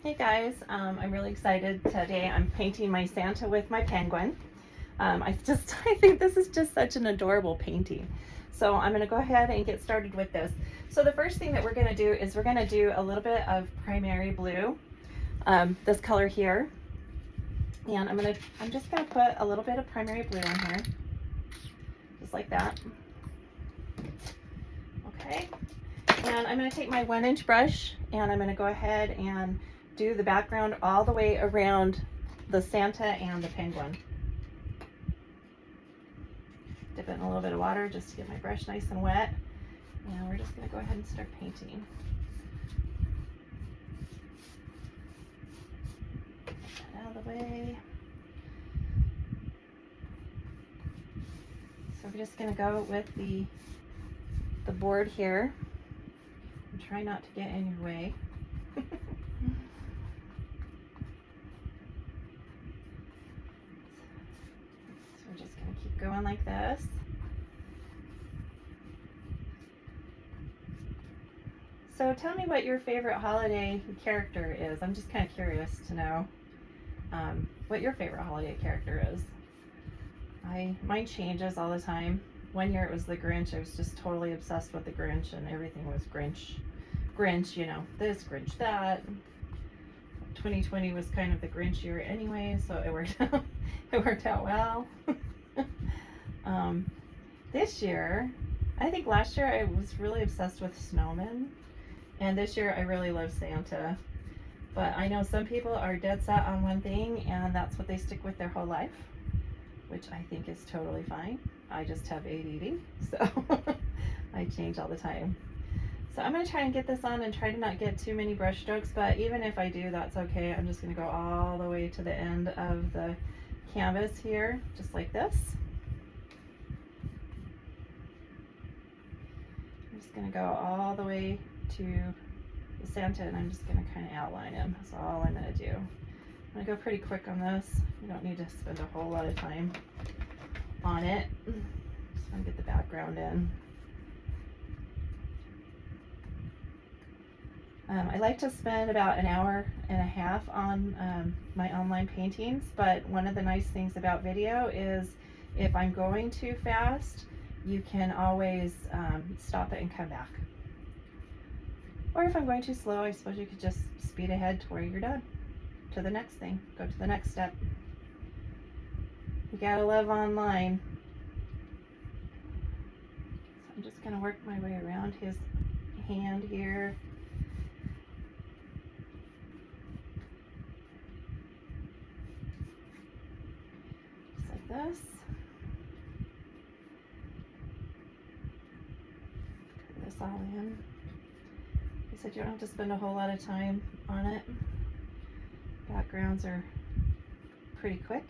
Hey guys, I'm really excited today. I'm painting my Santa with my penguin. I think this is just such an adorable painting. So I'm gonna go ahead and get started with this. So the first thing that we're gonna do is we're gonna do a little bit of primary blue, this color here. And I'm just gonna put a little bit of primary blue in here, just like that. Okay, and I'm gonna take my 1-inch brush and I'm gonna go ahead and do the background all the way around the Santa and the penguin. Dip it in a little bit of water just to get my brush nice and wet. And we're just gonna go ahead and start painting. Get that out of the way. So we're just gonna go with the board here and try not to get in your way. Keep going like this. So tell me what your favorite holiday character is. I'm just kind of curious to know what your favorite holiday character is. Mine changes all the time. One year it was the Grinch. I was just totally obsessed with the Grinch and everything was Grinch, you know, this, Grinch, that. 2020 was kind of the Grinch year anyway, so it worked out well. This year, I think last year I was really obsessed with snowmen, and this year I really love Santa. But I know some people are dead set on one thing and that's what they stick with their whole life, which I think is totally fine. I just have ADD, so I change all the time. So I'm going to try and get this on and try to not get too many brush strokes, but even if I do, that's okay. I'm just going to go all the way to the end of the canvas here, just like this. I'm just going to go all the way to the Santa and I'm just going to kind of outline him. That's all I'm going to do. I'm going to go pretty quick on this. You don't need to spend a whole lot of time on it. Just want to get the background in. I like to spend about 1.5 hours on my online paintings, but one of the nice things about video is if I'm going too fast, you can always stop it and come back. Or if I'm going too slow, I suppose you could just speed ahead to where you're done, to the next thing, go to the next step. You gotta love online. So I'm just gonna work my way around his hand here. Just like this. Put this all in. I said you don't have to spend a whole lot of time on it. Backgrounds are pretty quick.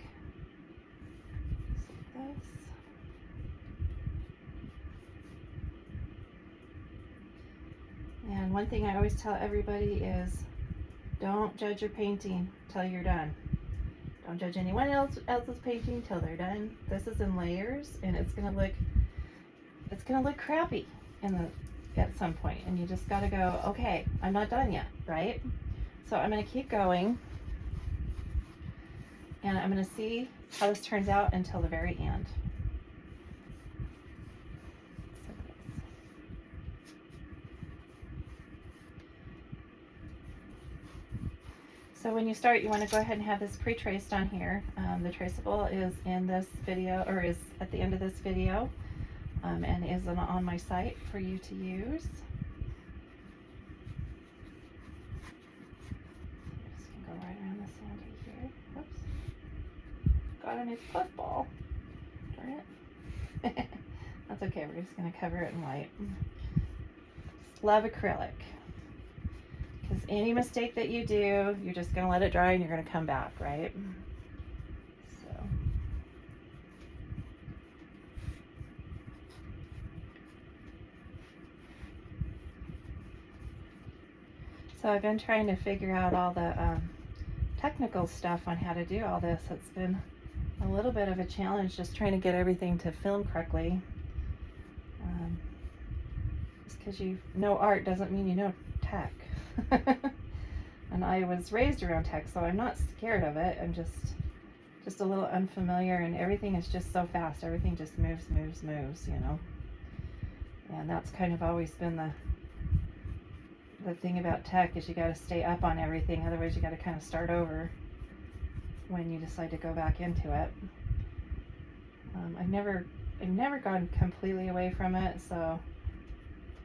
Just like this. And one thing I always tell everybody is don't judge your painting till you're done. Don't judge anyone else's painting till they're done. This is in layers and it's gonna look crappy at some point, and you just gotta go, okay, I'm not done yet, right? So I'm gonna keep going and I'm gonna see how this turns out until the very end. So when you start, you want to go ahead and have this pre-traced on here. The traceable is in this video, or is at the end of this video, and is on my site for you to use. I'm just going to go right around the Santa here. Oops. Got a new puffball. Darn it. That's okay, we're just going to cover it in white. Just love acrylic. Because any mistake that you do, you're just going to let it dry and you're going to come back, right? So I've been trying to figure out all the technical stuff on how to do all this. It's been a little bit of a challenge just trying to get everything to film correctly. Just because you know art doesn't mean you know tech. And I was raised around tech, so I'm not scared of it. I'm just a little unfamiliar, and everything is just so fast. Everything just moves, you know. And that's kind of always been the thing about tech, is you got to stay up on everything. Otherwise, you got to kind of start over when you decide to go back into it. I've never gone completely away from it, so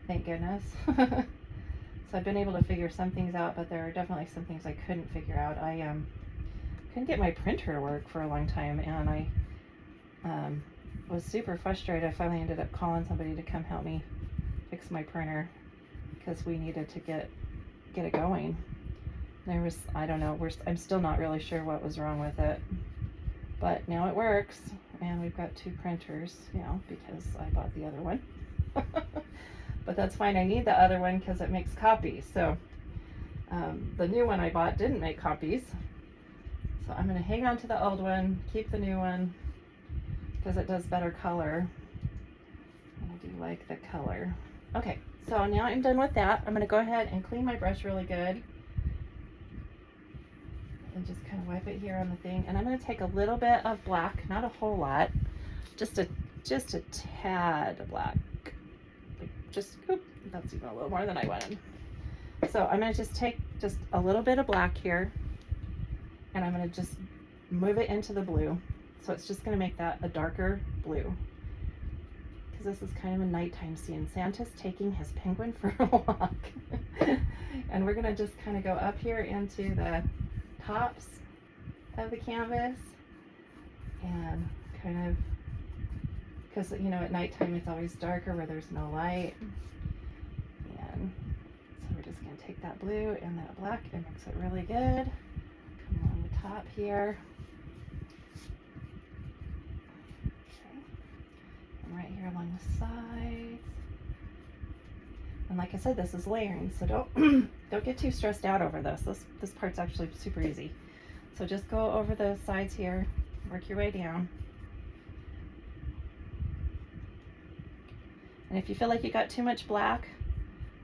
thank goodness. So I've been able to figure some things out, but there are definitely some things I couldn't figure out. I couldn't get my printer to work for a long time, and I was super frustrated. I finally ended up calling somebody to come help me fix my printer because we needed to get it going. There was, I don't know, I'm still not really sure what was wrong with it, but now it works, and we've got 2 printers, you know, because I bought the other one. But that's fine. I need the other one because it makes copies. So the new one I bought didn't make copies. So I'm going to hang on to the old one, keep the new one, because it does better color. And I do like the color. Okay, so now I'm done with that. I'm going to go ahead and clean my brush really good. And just kind of wipe it here on the thing. And I'm going to take a little bit of black, not a whole lot, just a tad of black. That's even a little more than I wanted. So I'm going to just take just a little bit of black here, and I'm going to just move it into the blue. So it's just going to make that a darker blue, because this is kind of a nighttime scene. Santa's taking his penguin for a walk. And we're going to just kind of go up here into the tops of the canvas, and kind of, because, you know, at nighttime it's always darker where there's no light. And so we're just going to take that blue and that black and mix it really good. Come along the top here. Okay. And right here along the sides. And like I said, this is layering, so don't get too stressed out over this. This part's actually super easy. So just go over the sides here, work your way down. And if you feel like you got too much black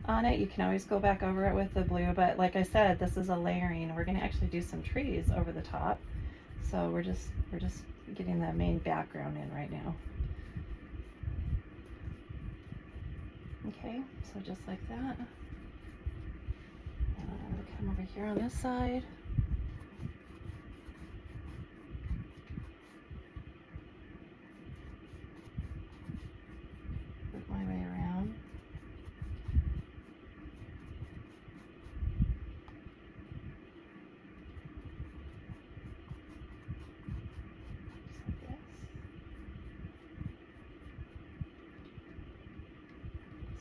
on it, you can always go back over it with the blue. But like I said, this is a layering. We're going to actually do some trees over the top. So we're just getting the main background in right now. Okay, so just like that. And I'm going to come over here on this side. Work my way around. Just like this.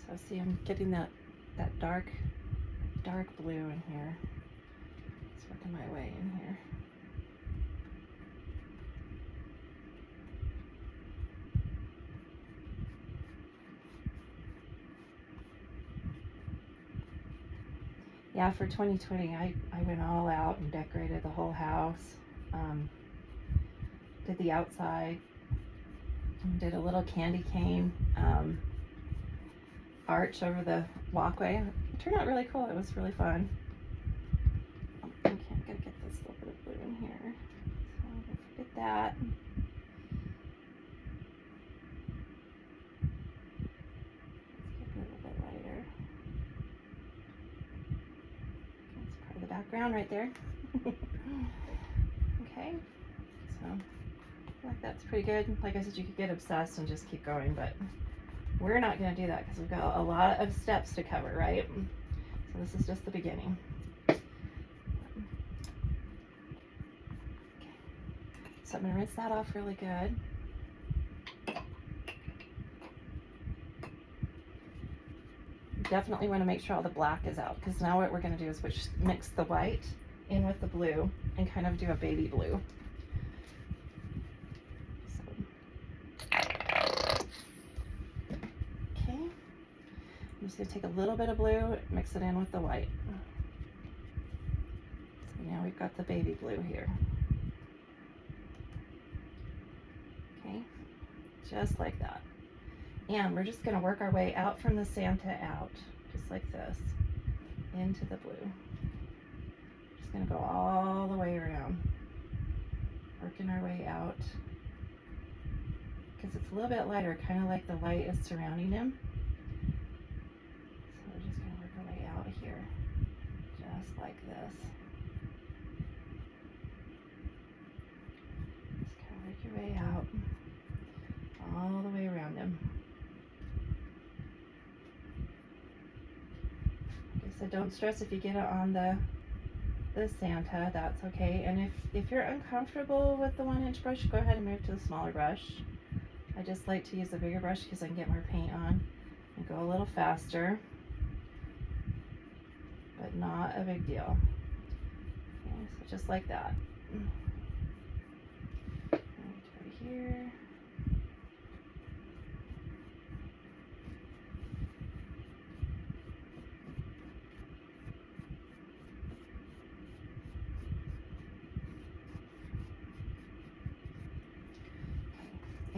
So see, I'm getting that dark blue in here. Just working my way in here. Yeah, for 2020, I went all out and decorated the whole house. Did the outside, did a little candy cane arch over the walkway. It turned out really cool. It was really fun. Okay, I'm gonna get this little bit of blue in here. So don't forget that. Let's get a little bit lighter. That's part of the background right there. Okay, so I feel like that's pretty good. Like I said, you could get obsessed and just keep going, but we're not going to do that because we've got a lot of steps to cover, right? So this is just the beginning. Okay. So I'm going to rinse that off really good. Definitely want to make sure all the black is out, because now what we're going to do is mix the white in with the blue and kind of do a baby blue. I'm just going to take a little bit of blue, mix it in with the white. So now we've got the baby blue here. Okay, just like that. And we're just going to work our way out from the Santa out, just like this, into the blue. Just gonna go all the way around, working our way out, because it's a little bit lighter, kind of like the light is surrounding him. So we're just gonna work our way out here, just like this. Just kind of work your way out, all the way around him. Like I said, don't stress if you get it on the Santa, that's okay. And if you're uncomfortable with the 1-inch brush, go ahead and move to the smaller brush. I just like to use the bigger brush because I can get more paint on and go a little faster, but not a big deal. Okay, so just like that. Right here.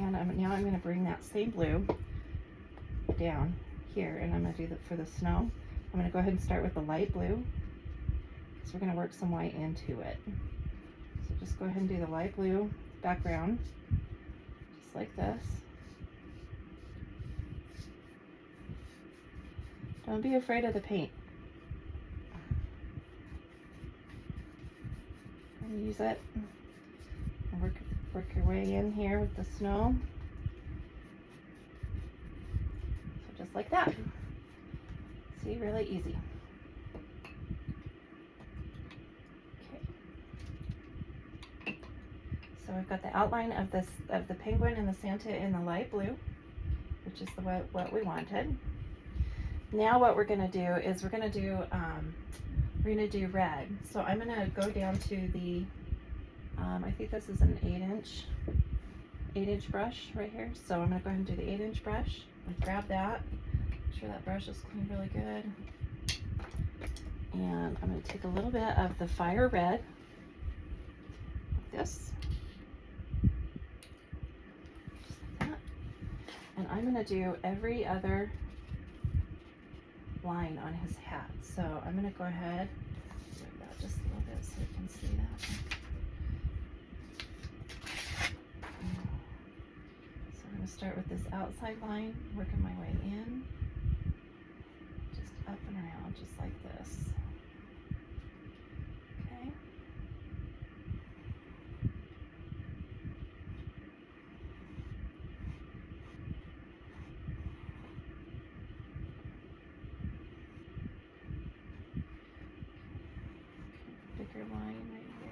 And now I'm going to bring that same blue down here, and I'm going to do that for the snow. I'm going to go ahead and start with the light blue, because we're going to work some white into it. So just go ahead and do the light blue background, just like this. Don't be afraid of the paint. And use it and work your way in here with the snow. So just like that. See, really easy. Okay. So we've got the outline of the penguin and the Santa in the light blue, which is what we wanted. Now what we're going to do is we're going to do red. So I'm going to go down to the I think this is an 8-inch brush right here. So I'm going to go ahead and do the 8-inch brush and grab that. Make sure that brush is cleaned really good. And I'm going to take a little bit of the fire red, like this. Just like that. And I'm going to do every other line on his hat. So I'm going to go ahead and move that just a little bit so you can see that. So I'm going to start with this outside line, working my way in, just up and around, just like this. Okay. Bigger line right here.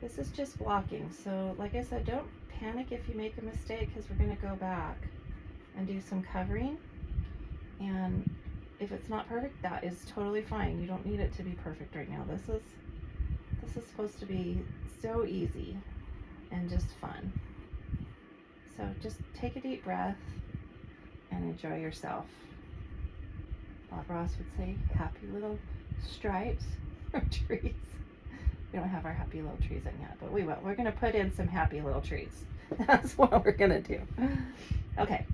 This is just blocking, so like I said, don't panic if you make a mistake, because we're going to go back and do some covering, and if it's not perfect, that is totally fine. You don't need it to be perfect right now. This is supposed to be so easy and just fun. So just take a deep breath and enjoy yourself. Bob Ross would say, happy little stripes or trees. We don't have our happy little trees in yet, but we will. We're going to put in some happy little trees. That's what we're going to do. Okay,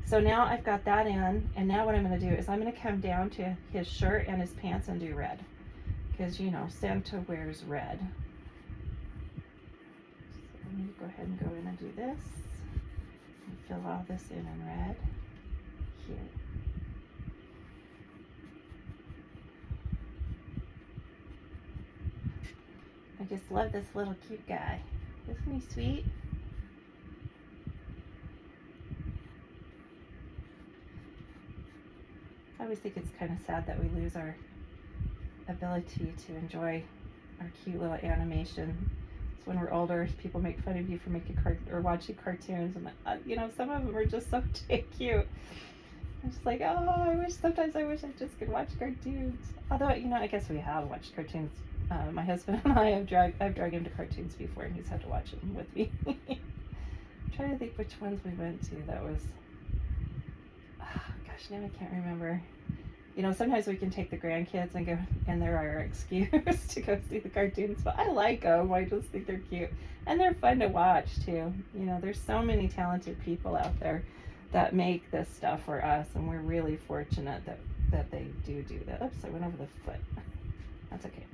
so now I've got that in, and now what I'm going to do is I'm going to come down to his shirt and his pants and do red, because you know Santa wears red. So let me go ahead and go in and do this and fill all this in red here. I just love this little cute guy. Isn't he sweet? I always think it's kind of sad that we lose our ability to enjoy our cute little animation. So when we're older, people make fun of you for making watching cartoons, and you know, some of them are just so cute. I'm just like, oh, sometimes I wish I just could watch cartoons. Although, you know, I guess we have watched cartoons. My husband and I've dragged him to cartoons before, and he's had to watch them with me. I'm trying to think which ones we went to that was, oh, gosh, now I can't remember. you know, sometimes we can take the grandkids and go, and they're our excuse to go see the cartoons, but I like them. I just think they're cute. And they're fun to watch too. You know, there's so many talented people out there that make this stuff for us, and we're really fortunate that they do that. Oops, I went over the foot. That's okay.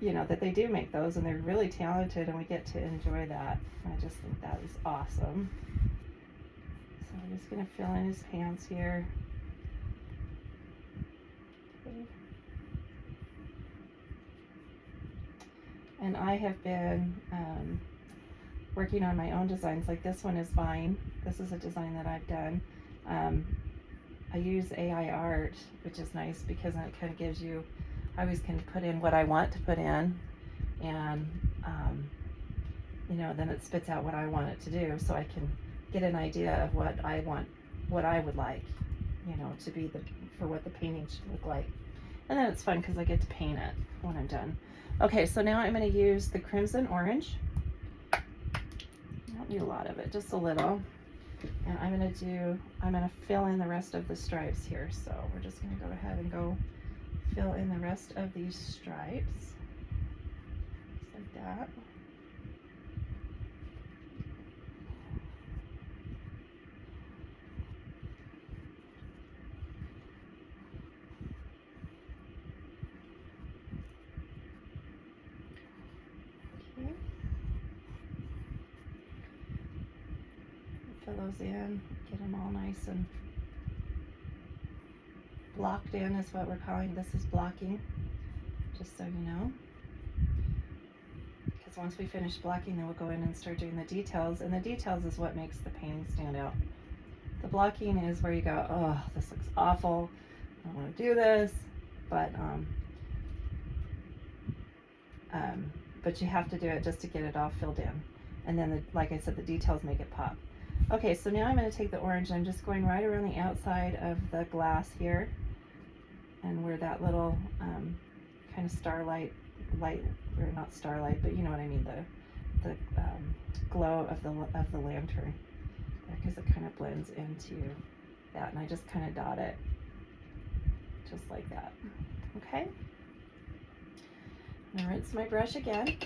You know, that they do make those, and they're really talented, and we get to enjoy that. I just think that is awesome. So I'm just going to fill in his pants here. Okay. And I have been working on my own designs. Like this one is Vine. This is a design that I've done. I use AI art, which is nice because then it kind of gives you, I always can put in what I want to put in, and you know, then it spits out what I want it to do, so I can get an idea of what I want, what I would like, you know, to be for what the painting should look like. And then it's fun because I get to paint it when I'm done. Okay, so now I'm going to use the crimson orange. I don't need a lot of it, just a little. And I'm going to fill in the rest of the stripes here. So we're just going to go ahead and go fill in the rest of these stripes. Just like that. Okay. Fill those in, get them all nice and blocked in is what we're calling this, is blocking, just so you know. Because once we finish blocking, then we'll go in and start doing the details, and the details is what makes the painting stand out. The blocking is where you go, oh, this looks awful, I don't want to do this, but you have to do it just to get it all filled in. And then, like I said, the details make it pop. Okay, so now I'm going to take the orange, and I'm just going right around the outside of the glass here, and where that little kind of starlight light, or not starlight, but you know what I mean, the glow of the lantern, because it kind of blends into that, and I just kind of dot it just like that. Okay, I'm gonna rinse my brush again.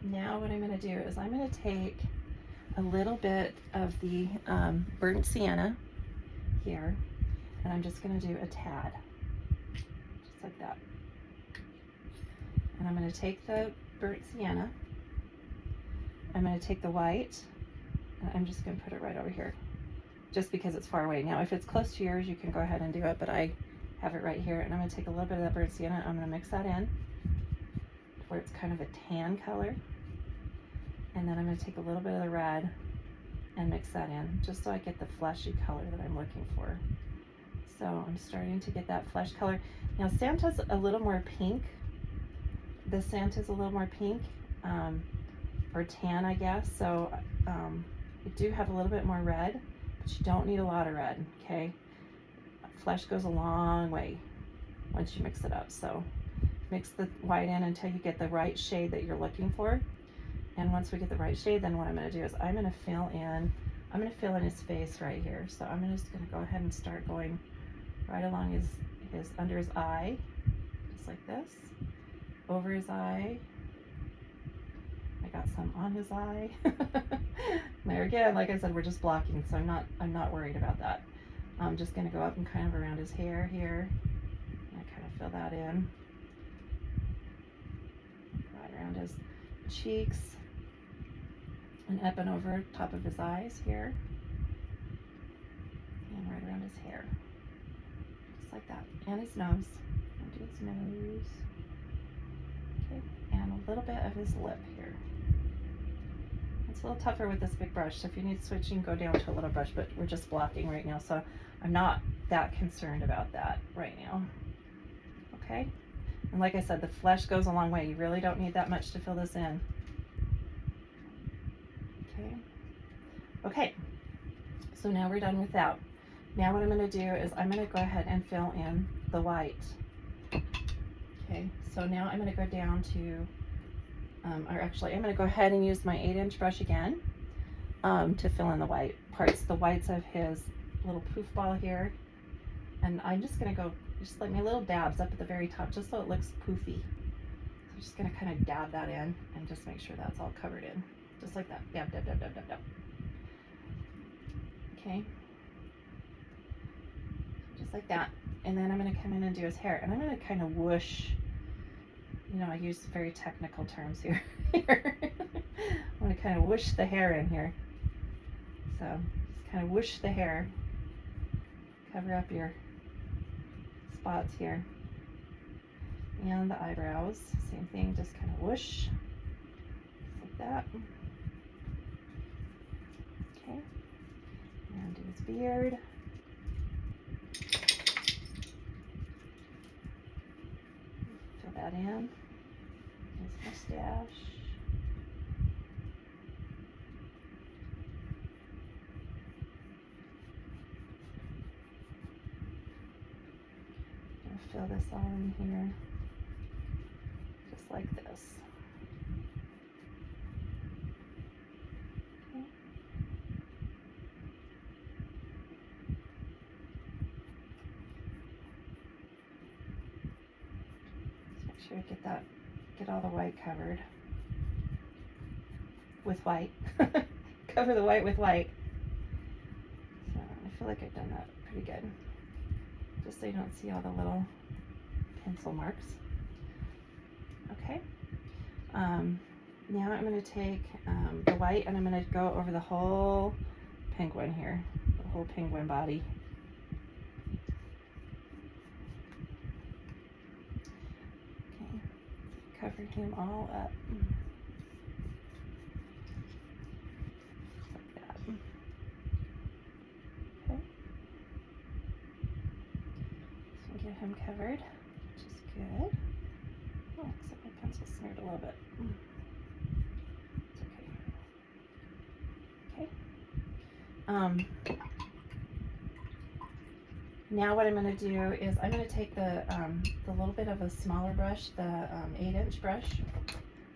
Now what I'm going to do is I'm going to take a little bit of the burnt sienna here, and I'm just going to do a tad, just like that. And I'm going to take the burnt sienna, I'm going to take the white, and I'm just going to put it right over here, just because it's far away. Now if it's close to yours, you can go ahead and do it, but I have it right here, and I'm going to take a little bit of that burnt sienna, I'm going to mix that in where it's kind of a tan color. And then I'm going to take a little bit of the red and mix that in, just so I get the fleshy color that I'm looking for. So I'm starting to get that flesh color. Now Santa's a little more pink. The Santa's a little more pink, or tan, I guess. So you do have a little bit more red, but you don't need a lot of red, okay? Flesh goes a long way once you mix it up. So mix the white in until you get the right shade that you're looking for. And once we get the right shade, then what I'm going to do is I'm going to fill in his face right here. So I'm just going to go ahead and start going right along his under his eye, just like this, over his eye. I got some on his eye. There again, like I said, we're just blocking, so I'm not worried about that. I'm just going to go up and kind of around his hair here. And I kind of fill that in. Right around his cheeks. And up and over top of his eyes here, and right around his hair, just like that, and his nose. I'll do his nose, okay, and a little bit of his lip here. It's a little tougher with this big brush, so if you need to switch, you can go down to a little brush, but we're just blocking right now, so I'm not that concerned about that right now. Okay, and like I said, the flesh goes a long way. You really don't need that much to fill this in. Okay, so now we're done with that. Now what I'm going to do is I'm going to go ahead and fill in the white. Okay, so now I'm going to go down to, or actually I'm going to go ahead and use my 8-inch brush again to fill in the white parts, the whites of his little poof ball here. And I'm just gonna go just like my little dabs up at the very top, just so it looks poofy. So I'm just gonna kind of dab that in and just make sure that's all covered in. Just like that, dab, dab, dab, dab, dab, dab. Okay. Just like that. And then I'm gonna come in and do his hair. And I'm gonna kind of whoosh, you know, I use very technical terms here. I'm gonna kind of whoosh the hair in here. So just kind of whoosh the hair. Cover up your spots here. And the eyebrows, same thing, just kind of whoosh. Just like that. Okay. And do his beard. Fill that in. His mustache. Fill this all in here, just like this. Okay. Just make sure you get all the white covered with white. Cover the white with white. So I feel like I've done that pretty good. Just so you don't see all the little pencil marks. Okay. Now I'm going to take the white and I'm going to go over the whole penguin here, the whole penguin body. Okay. Cover him all up. Like that. Okay. So get him covered, which is good. Oh, looks like my pencil smeared a little bit. It's okay. Okay. Now what I'm going to do is I'm going to take the little bit of a smaller brush, the 8-inch brush,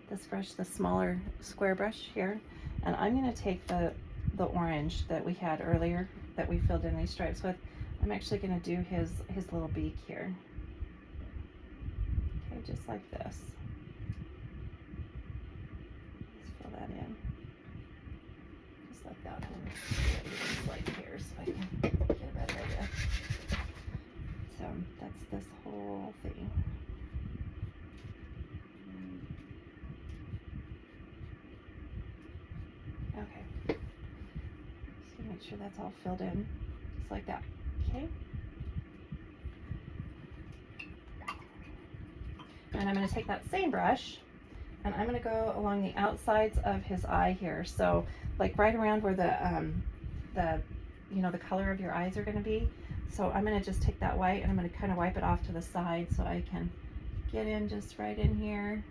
this brush, the smaller square brush here, and I'm going to take the orange that we had earlier that we filled in these stripes with. I'm actually going to do his little beak here. Okay, just like this. Just fill that in. Just like that. Just like here so I can get a better idea. So that's this whole thing. Okay. So make sure that's all filled in. Just like that. Okay. And I'm going to take that same brush and I'm going to go along the outsides of his eye here. So like right around where the you know, the color of your eyes are going to be. So I'm going to just take that white and I'm going to kind of wipe it off to the side so I can get in just right in here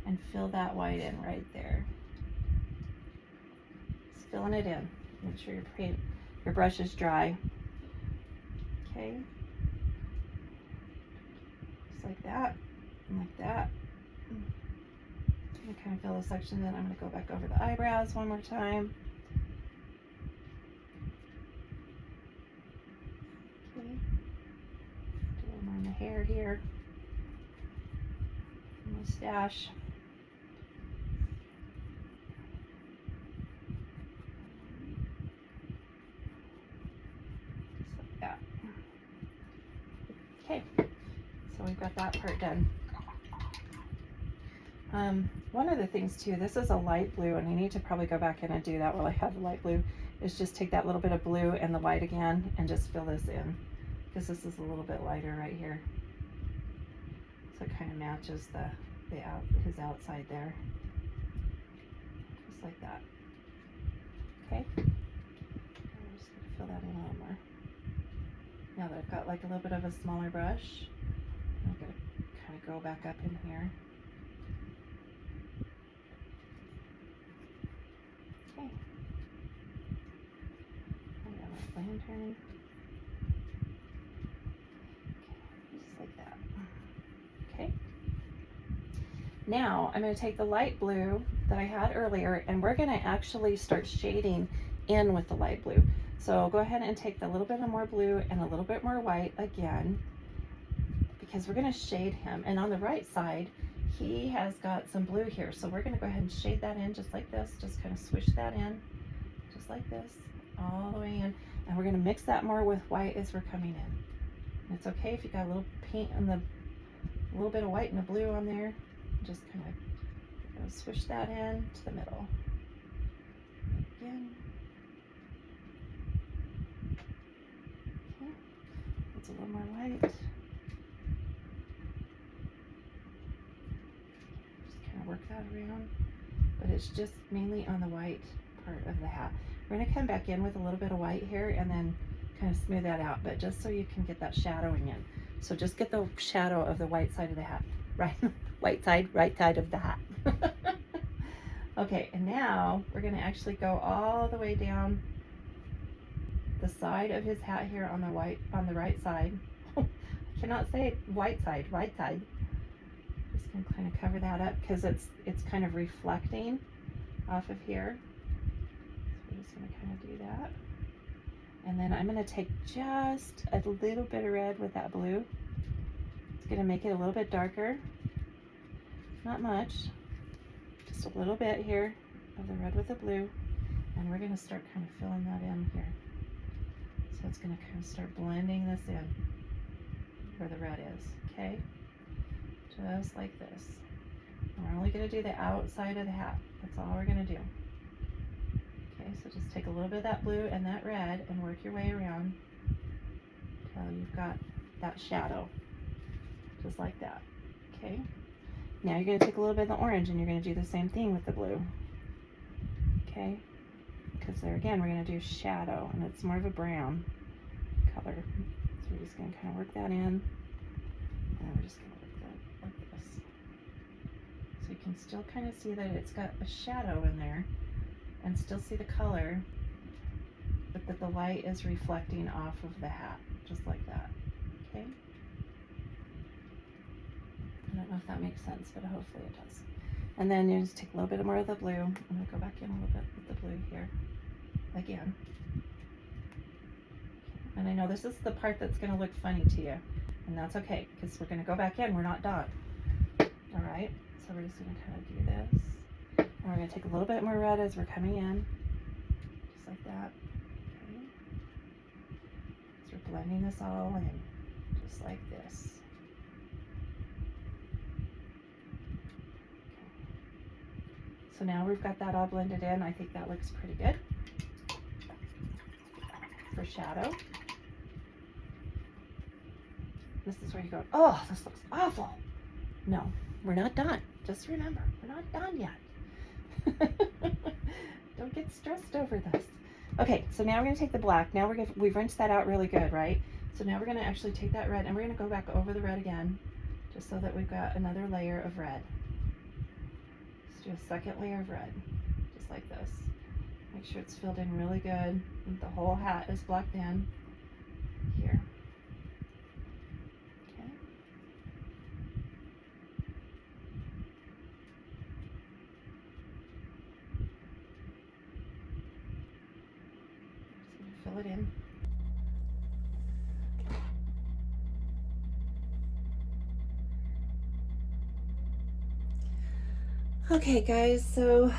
and fill that white in right there. Just filling it in. Make sure your brush is dry. Okay. Just like that. And like that. I'm going to kind of fill this section in. I'm going to go back over the eyebrows one more time. Okay. Do a little more on the hair here. Mustache. Just like that. Okay. So we've got that part done. One of the things too, this is a light blue and I need to probably go back in and do that while I have the light blue, is just take that little bit of blue and the white again and just fill this in, because this is a little bit lighter right here. So it kind of matches his outside there. Just like that. Okay. I'm just going to fill that in a little more. Now that I've got like a little bit of a smaller brush, I'm going to kind of go back up in here. Okay. I'm going to lantern. Okay, just like that. Okay. Now I'm going to take the light blue that I had earlier and we're going to actually start shading in with the light blue. So go ahead and take the little bit of more blue and a little bit more white again, because we're going to shade him. And on the right side, he has got some blue here. So we're going to go ahead and shade that in just like this. Just kind of swish that in, just like this, all the way in. And we're going to mix that more with white as we're coming in. And it's okay if you got a little paint on the, a little bit of white and the blue on there. Just kind of swish that in to the middle. Again. Okay. It's a little more white. Just kind of work that around. But it's just mainly on the white part of the hat. We're going to come back in with a little bit of white here and then kind of smooth that out, but just so you can get that shadowing in. So just get the shadow of the white side of the hat, right? White side, right side of the hat. Okay, and now we're going to actually go all the way down the side of his hat here on the right side. I cannot say white side, right side. Just going to kind of cover that up because it's kind of reflecting off of here. So we're just going to kind of do that. And then I'm going to take just a little bit of red with that blue. It's going to make it a little bit darker. Not much. Just a little bit here of the red with the blue. And we're going to start kind of filling that in here. So it's going to kind of start blending this in where the red is. Okay? Just like this. And we're only going to do the outside of the hat. That's all we're going to do. Okay, so just take a little bit of that blue and that red and work your way around until you've got that shadow, just like that. Okay, now you're going to take a little bit of the orange and you're going to do the same thing with the blue. Okay, because there again we're going to do shadow and it's more of a brown color. So we're just going to kind of work that in, and then we're just going to work that like this. So you can still kind of see that it's got a shadow in there and still see the color, but that the light is reflecting off of the hat, just like that. Okay? I don't know if that makes sense, but hopefully it does. And then you just take a little bit more of the blue. I'm going to go back in a little bit with the blue here again. And I know this is the part that's going to look funny to you, and that's okay, because we're going to go back in. We're not done. All right? So we're just going to kind of do this. And we're going to take a little bit more red as we're coming in, just like that. Okay. So we're blending this all in, just like this. Okay. So now we've got that all blended in. I think that looks pretty good for shadow. This is where you go, oh, this looks awful. No, we're not done. Just remember, we're not done yet. Don't get stressed over this. Okay, so now we're going to take the black. Now we've rinsed that out really good, right? So now we're going to actually take that red and we're going to go back over the red again, just so that we've got another layer of red. Let's do a second layer of red, just like this. Make sure it's filled in really good, and the whole hat is blocked in here. Okay. Just gonna fill it in. Okay guys, so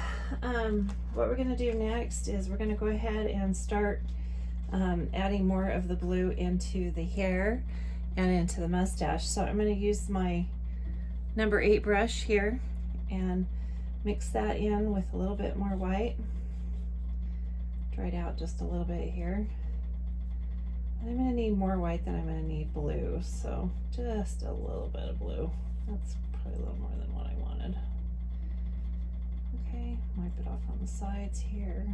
what we're going to do next is we're going to go ahead and start adding more of the blue into the hair and into the mustache. So I'm going to use my number 8 brush here and mix that in with a little bit more white. Dry it out just a little bit here. And I'm going to need more white than I'm going to need blue, so just a little bit of blue. That's probably a little more than what I wanted. Okay, wipe it off on the sides here.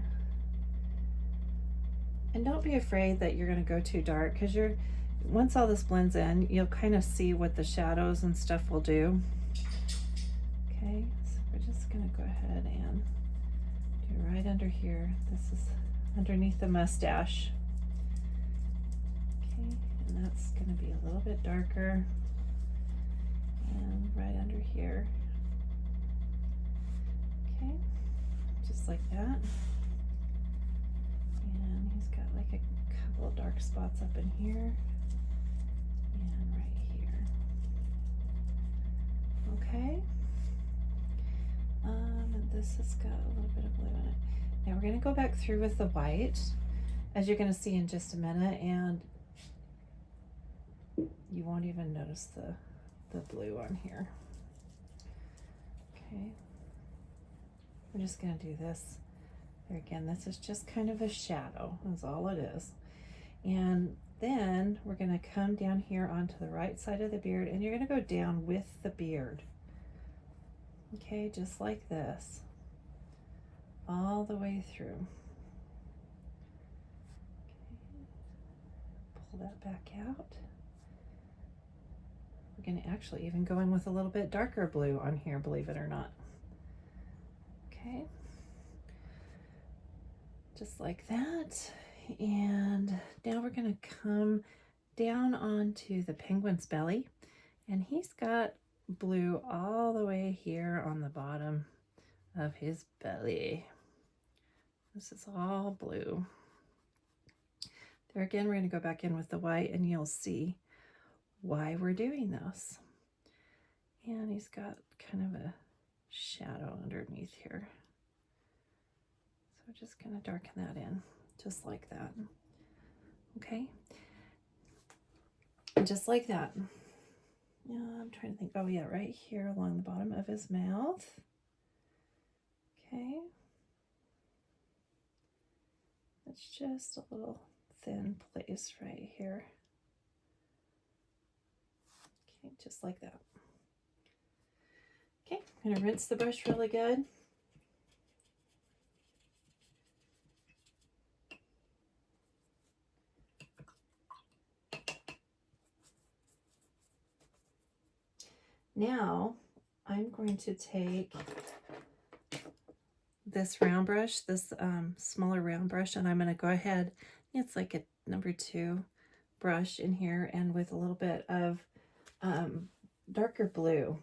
And don't be afraid that you're going to go too dark, because once all this blends in, you'll kind of see what the shadows and stuff will do. Okay, so we're just going to go ahead and do right under here. This is underneath the mustache. Okay, and that's going to be a little bit darker. And right under here. Okay, just like that. He's got like a couple of dark spots up in here and right here. Okay. And this has got a little bit of blue in it. Now we're going to go back through with the white, as you're going to see in just a minute, and you won't even notice the blue on here. Okay. We're just going to do this. There again, this is just kind of a shadow, that's all it is. And then we're going to come down here onto the right side of the beard, and you're going to go down with the beard. Okay, just like this, all the way through. Okay. Pull that back out. We're going to actually even go in with a little bit darker blue on here, believe it or not. Okay, just like that. And now we're going to come down onto the penguin's belly, and he's got blue all the way here on the bottom of his belly. This is all blue. There again, we're going to go back in with the white, and you'll see why we're doing this. And he's got kind of a shadow underneath here. So we're just going to darken that in, just like that. Okay. And just like that. Yeah, I'm trying to think. Oh yeah, right here along the bottom of his mouth. Okay. It's just a little thin place right here. Okay, just like that. Okay, I'm going to rinse the brush really good. Now I'm going to take this round brush, this smaller round brush, and I'm going to go ahead, it's like a number 2 brush in here, and with a little bit of darker blue.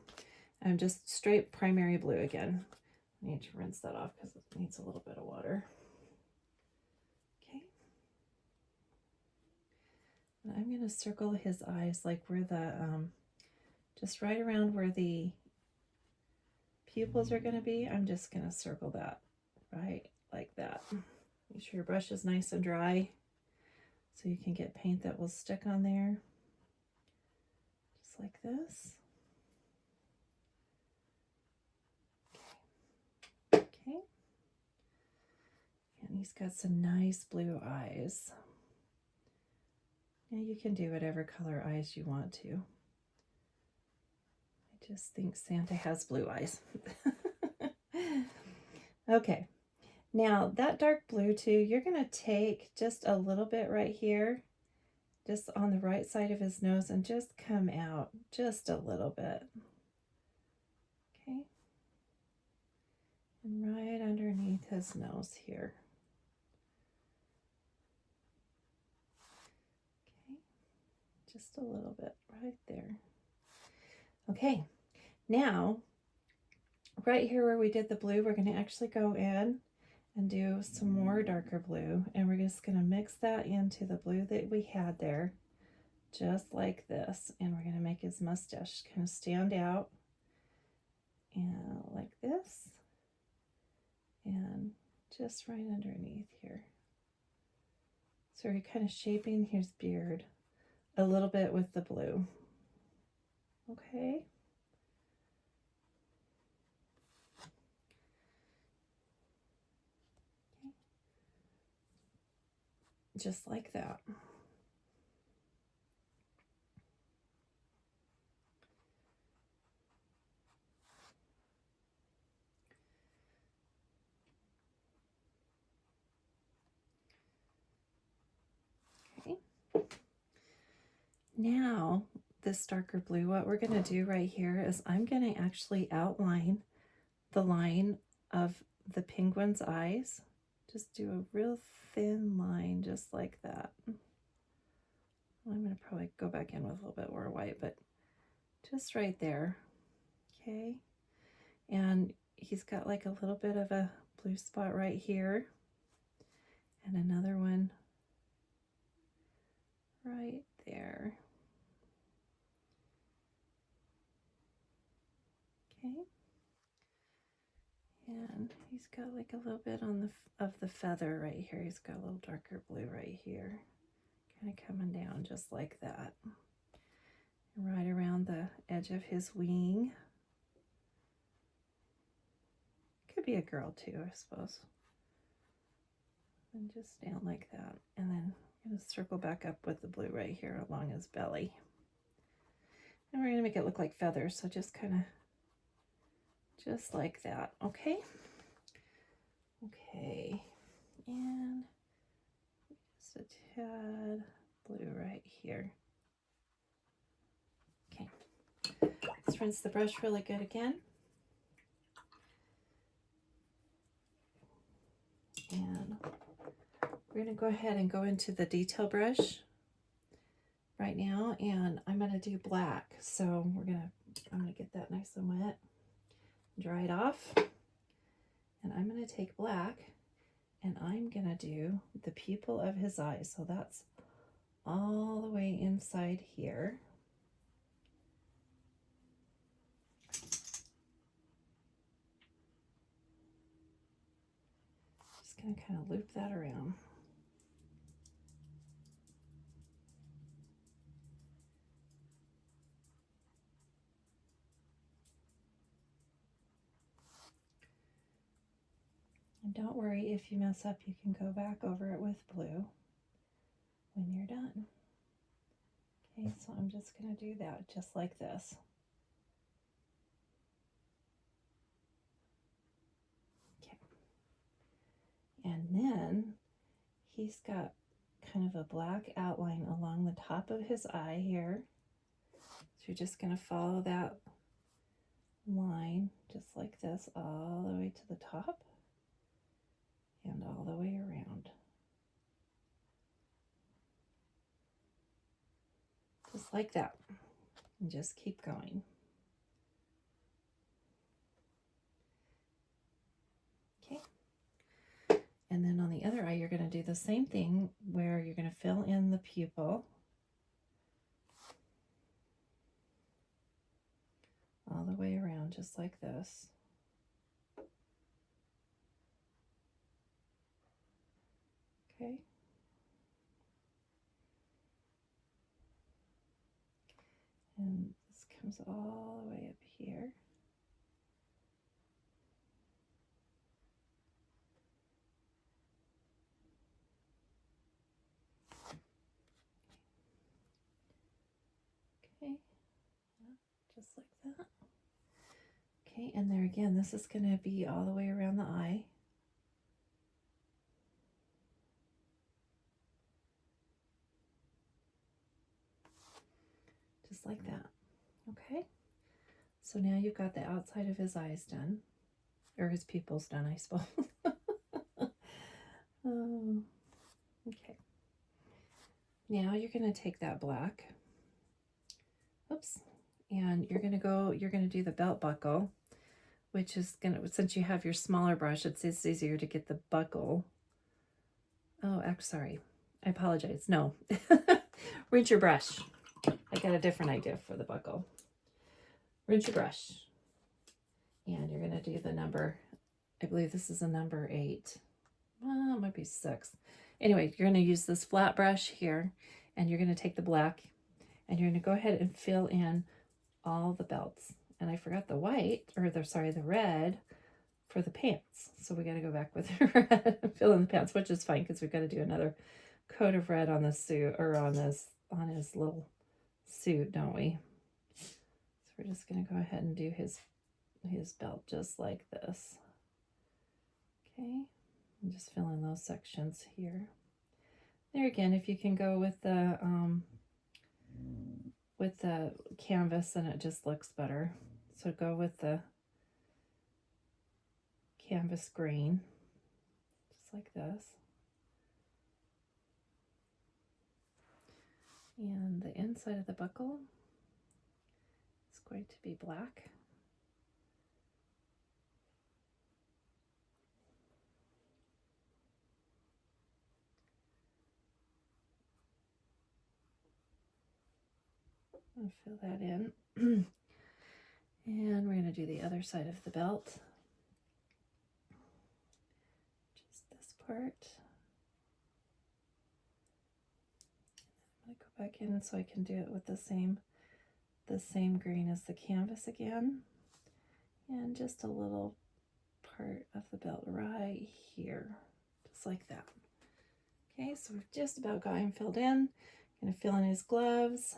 I'm just straight primary blue again. I need to rinse that off because it needs a little bit of water. Okay. And I'm going to circle his eyes like where the, just right around where the pupils are going to be. I'm just going to circle that right like that. Make sure your brush is nice and dry so you can get paint that will stick on there. Just like this. Okay. And he's got some nice blue eyes. Now you can do whatever color eyes you want to. I just think Santa has blue eyes. Okay, now that dark blue too, you're going to take just a little bit right here, just on the right side of his nose, and just come out just a little bit. Okay, and right underneath his nose here. Okay, just a little bit right there. Okay, now right here where we did the blue, we're going to actually go in and do some more darker blue, and we're just going to mix that into the blue that we had there, just like this. And we're going to make his mustache kind of stand out, and like this, and just right underneath here. So we're kind of shaping his beard a little bit with the blue. Okay. Just like that. Okay. Now, this darker blue, what we're going to do right here is I'm going to actually outline the line of the penguin's eyes. Just do a real thin line, just like that. I'm going to probably go back in with a little bit more white, but just right there. Okay. And he's got like a little bit of a blue spot right here, and another one right there. Okay. And he's got like a little bit on the feather right here. He's got a little darker blue right here. Kind of coming down just like that. And right around the edge of his wing. Could be a girl too, I suppose. And just down like that. And then I'm going to circle back up with the blue right here along his belly. And we're going to make it look like feathers, so just kind of just like that, okay? Okay, and just a tad blue right here. Okay, let's rinse the brush really good again. And we're going to go ahead and go into the detail brush right now, and I'm going to do black. So I'm going to get that nice and wet, dry it off, and I'm going to take black and I'm going to do the pupil of his eyes. So that's all the way inside here. Just going to kind of loop that around. And don't worry, if you mess up, you can go back over it with blue when you're done. Okay, so I'm just going to do that just like this. Okay. And then he's got kind of a black outline along the top of his eye here. So you're just going to follow that line just like this all the way to the top and all the way around. Just like that. And just keep going. Okay. And then on the other eye, you're going to do the same thing where you're going to fill in the pupil all the way around just like this. Okay. And this comes all the way up here. Okay, just like that. Okay, and there again, this is going to be all the way around the eye. Just like that. Okay, so now you've got the outside of his eyes done, or his pupils done, I suppose. Oh, okay. Now you're going to take that black, oops, and you're going to do the belt buckle, which is going to, since you have your smaller brush, it's easier to get the buckle. Oh, sorry. I apologize. No. Rinse your brush. I got a different idea for the buckle. Rinse your brush. And you're going to do the number, I believe this is a number 8. Well, it might be 6. Anyway, you're going to use this flat brush here, and you're going to take the black, and you're going to go ahead and fill in all the belts. And I forgot the white, or the red for the pants. So we got to go back with the red and fill in the pants, which is fine because we've got to do another coat of red on the suit, or on his little suit, don't we? So we're just going to go ahead and do his belt just like this. Okay, and just fill in those sections here. There again, if you can go with the canvas, then it just looks better. So go with the canvas grain, just like this. And the inside of the buckle is going to be black. I'm gonna fill that in. And we're gonna do the other side of the belt. Just this part. I'm gonna go back in so I can do it with the same green as the canvas again. And just a little part of the belt right here, just like that. Okay, so we've just about got him filled in. Gonna fill in his gloves.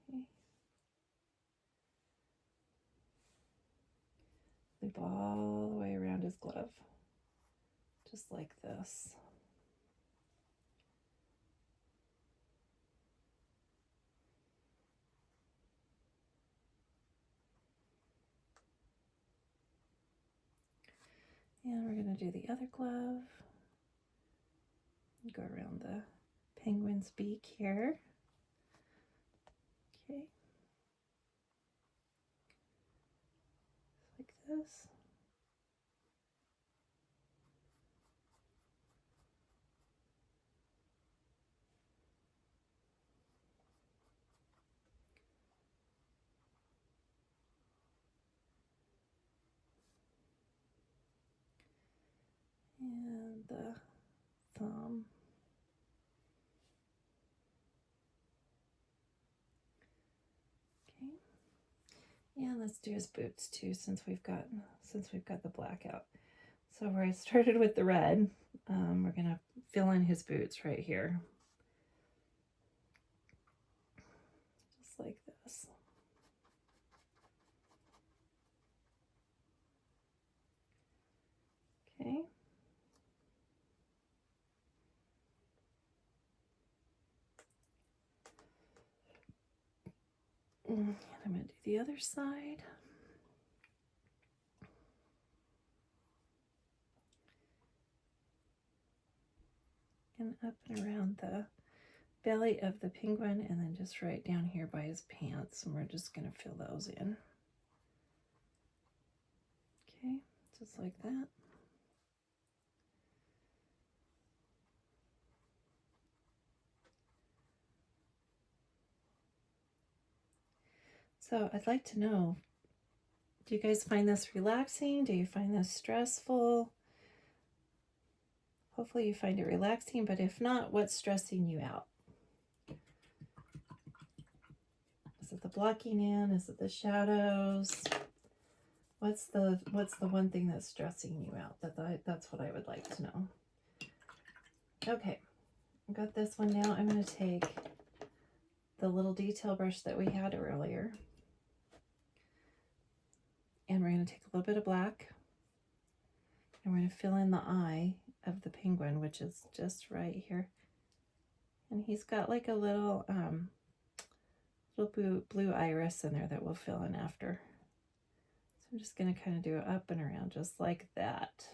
Okay. Loop all the way around his glove, just like this. And we're gonna do the other glove. Go around the penguin's beak here. Okay. Like this. And the thumb. Okay. And let's do his boots too, since we've got the black out. So where I started with the red, we're gonna fill in his boots right here. Just like this. Okay. And I'm gonna do the other side. And up and around the belly of the penguin, and then just right down here by his pants, and we're just going to fill those in. Okay, just like that. So I'd like to know, do you guys find this relaxing? Do you find this stressful? Hopefully you find it relaxing, but if not, what's stressing you out? Is it the blocking in? Is it the shadows? What's the one thing that's stressing you out? That's what I would like to know. Okay, I got this one now. I'm going to take the little detail brush that we had earlier, and we're going to take a little bit of black, and we're going to fill in the eye of the penguin, which is just right here. And he's got like a little blue iris in there that we'll fill in after. So I'm just going to kind of do it up and around just like that.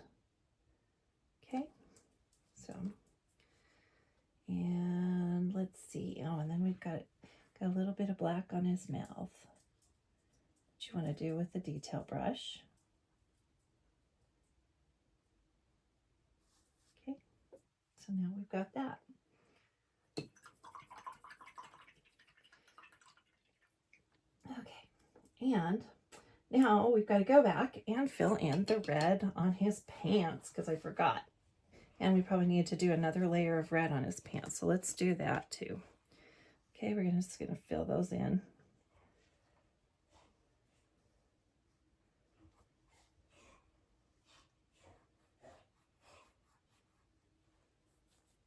Okay, so, and let's see. Oh, and then we've got a little bit of black on his mouth. What you want to do with the detail brush. Okay, so now we've got that. Okay, and now we've got to go back and fill in the red on his pants, because I forgot. And we probably need to do another layer of red on his pants, so let's do that too. Okay, we're just going to fill those in.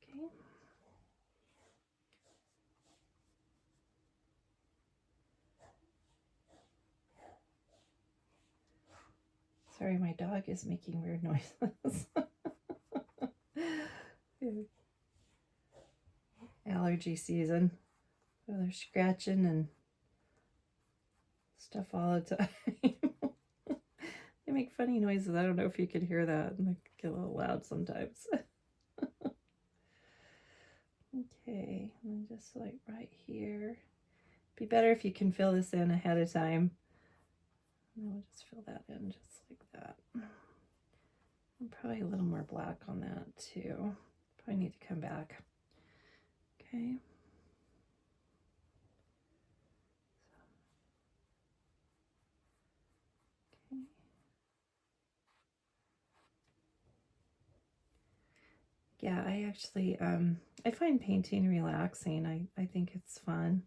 Okay. Sorry, my dog is making weird noises. Allergy season. So they're scratching and stuff all the time. They make funny noises. I don't know if you can hear that. And they get a little loud sometimes. Okay, and just like right here. Be better if you can fill this in ahead of time. And we'll just fill that in just like that. And probably a little more black on that too. Probably need to come back. Okay. yeah, I actually, I find painting relaxing. I think it's fun.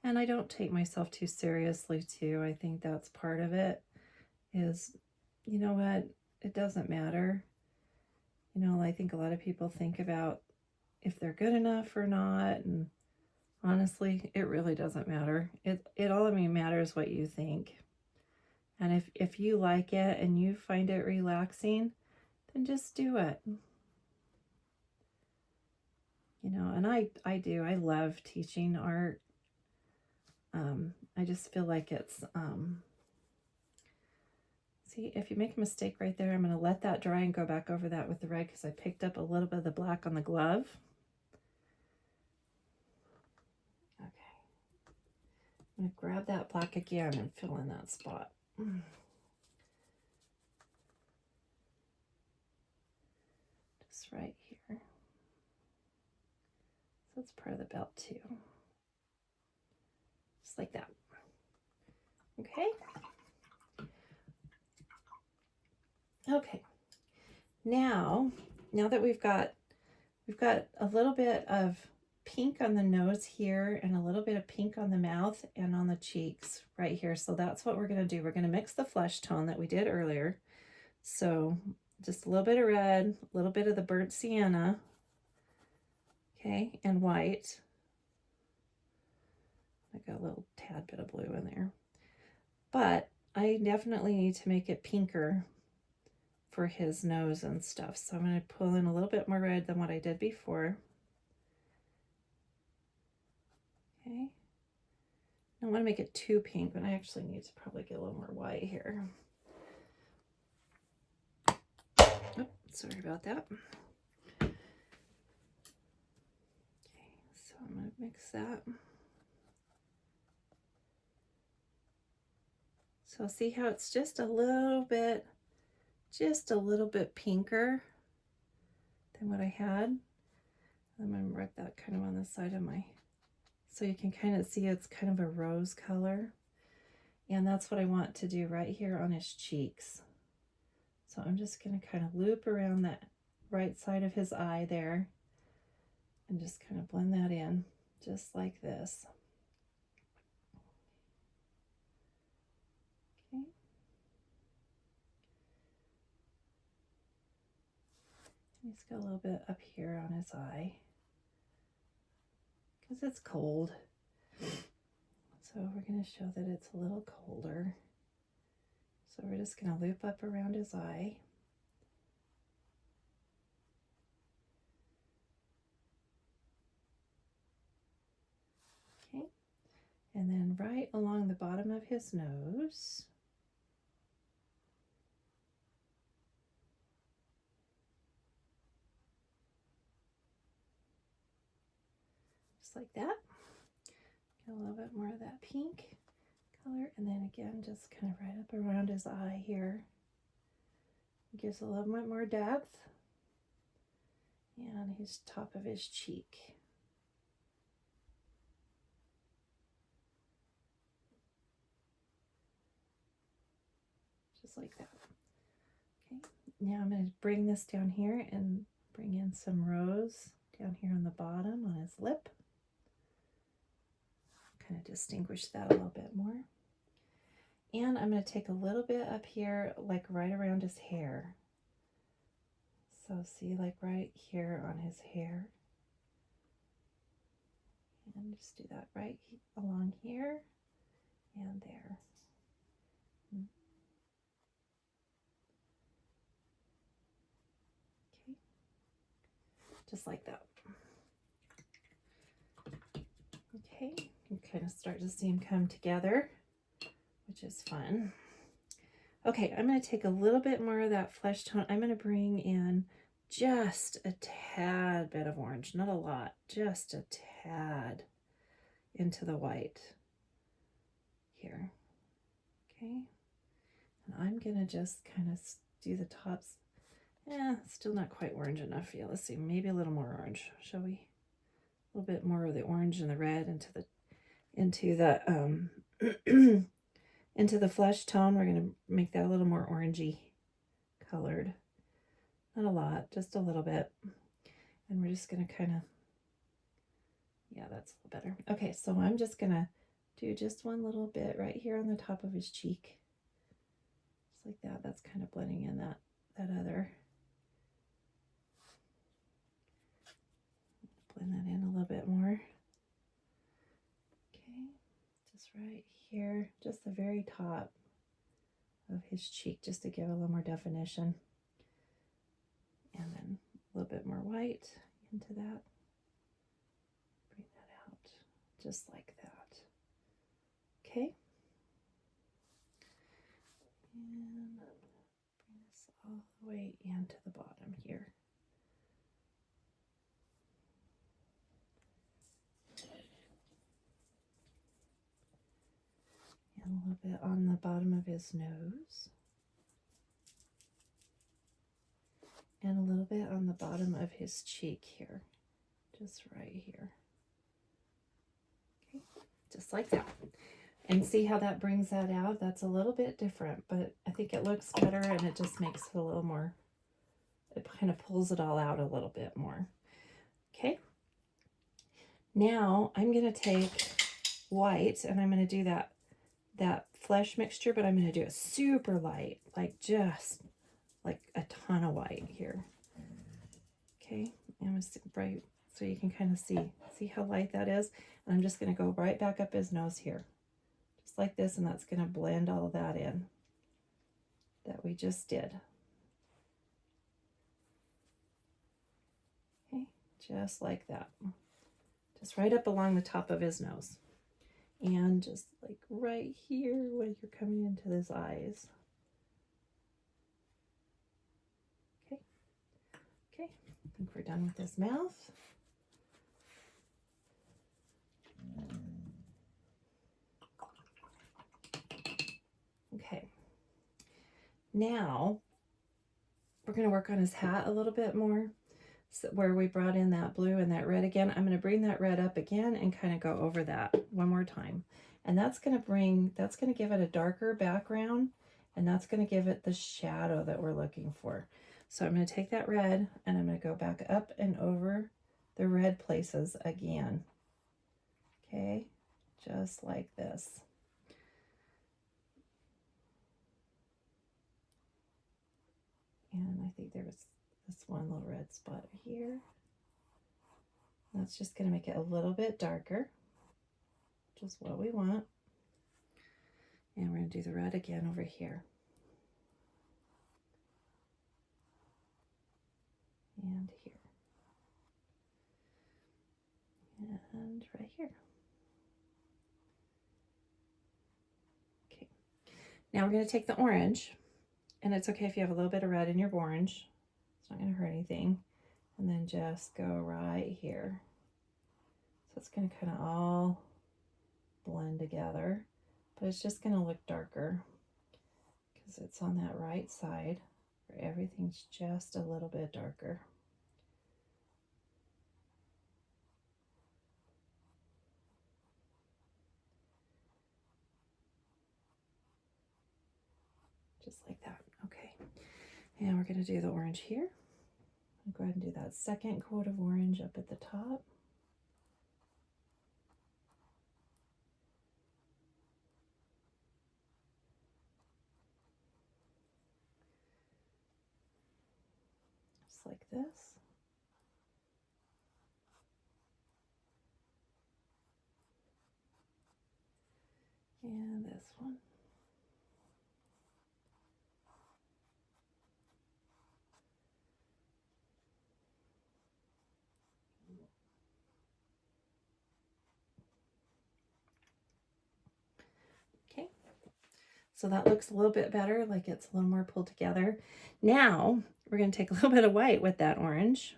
And I don't take myself too seriously, too. I think that's part of it is, you know what, it doesn't matter. You know, I think a lot of people think about if they're good enough or not, and honestly, it really doesn't matter. It all, I mean, matters what you think. And if you like it and you find it relaxing, then just do it. You know, and I do. I love teaching art. I just feel like it's, see, if you make a mistake right there, I'm going to let that dry and go back over that with the red because I picked up a little bit of the black on the glove. Okay. I'm going to grab that black again and fill in that spot. Just right here. So it's part of the belt too. Just like that. Okay. Okay. Now that we've got a little bit of pink on the nose here and a little bit of pink on the mouth and on the cheeks right here. So that's what we're going to do. We're going to mix the flesh tone that we did earlier. So just a little bit of red, a little bit of the burnt sienna, okay, and white. I got a little tad bit of blue in there. But I definitely need to make it pinker for his nose and stuff. So I'm going to pull in a little bit more red than what I did before. Okay. I don't want to make it too pink, but I actually need to probably get a little more white here. Oh, sorry about that. Okay, so I'm going to mix that. So see how it's just a little bit pinker than what I had. I'm going to rub that kind of on the side of my, so you can kind of see it's kind of a rose color. And that's what I want to do right here on his cheeks. So I'm just going to kind of loop around that right side of his eye there and just kind of blend that in just like this. Okay. He's got a little bit up here on his eye because it's cold. So we're going to show that it's a little colder. So we're just going to loop up around his eye. Okay. And then right along the bottom of his nose. Just like that. Get a little bit more of that pink color, and then again just kind of right up around his eye here. It gives a little bit more depth, and his top of his cheek. Just like that. Okay, now I'm going to bring this down here and bring in some rose down here on the bottom on his lip. Kind of distinguish that a little bit more. And I'm going to take a little bit up here, like right around his hair. So see, like right here on his hair. And just do that right along here and there. Okay, just like that. Okay, you kind of start to see them come together, which is fun. Okay, I'm going to take a little bit more of that flesh tone. I'm going to bring in just a tad bit of orange, not a lot, just a tad into the white here. Okay, and I'm going to just kind of do the tops. Still not quite orange enough yet. Let's see, maybe a little more orange, shall we? A little bit more of the orange and the red into the into the flesh tone. We're going to make that a little more orangey colored. Not a lot, just a little bit. And we're just going to kind of, yeah, that's a little better. Okay, so I'm just going to do just one little bit right here on the top of his cheek. Just like that. That's kind of blending in that other. Blend that in a little bit more. Okay, just right here, just the very top of his cheek, just to give a little more definition. And then a little bit more white into that. Bring that out, just like that. Okay. And bring this all the way into the bottom here. And a little bit on the bottom of his nose. And a little bit on the bottom of his cheek here. Just right here. Okay, just like that. And see how that brings that out? That's a little bit different, but I think it looks better and it just makes it a little more, it kind of pulls it all out a little bit more. Okay. Now I'm going to take white and I'm going to do that flesh mixture, but I'm going to do it super light, like just like a ton of white here. Okay. I'm going to bright so you can kind of see how light that is. And I'm just going to go right back up his nose here. Just like this, and that's going to blend all of that in that we just did. Okay, just like that. Just right up along the top of his nose. And just like right here when you're coming into his eyes. Okay, okay, I think we're done with his mouth. Okay, now we're going to work on his hat a little bit more. So where we brought in that blue and that red again, I'm going to bring that red up again and kind of go over that one more time. And that's going to give it a darker background, and that's going to give it the shadow that we're looking for. So I'm going to take that red and I'm going to go back up and over the red places again. Okay, just like this. And I think there was this one little red spot here. That's just going to make it a little bit darker, just what we want. And we're going to do the red again over here. And here. And right here. Okay. Now we're going to take the orange, and it's okay if you have a little bit of red in your orange. It's not going to hurt anything. And then just go right here. So it's going to kind of all blend together, but it's just going to look darker because it's on that right side where everything's just a little bit darker. Just like that. Okay. And we're going to do the orange here. I'll go ahead and do that second coat of orange up at the top. Just like this. And this one. Okay, so that looks a little bit better, like it's a little more pulled together. Now we're going to take a little bit of white with that orange,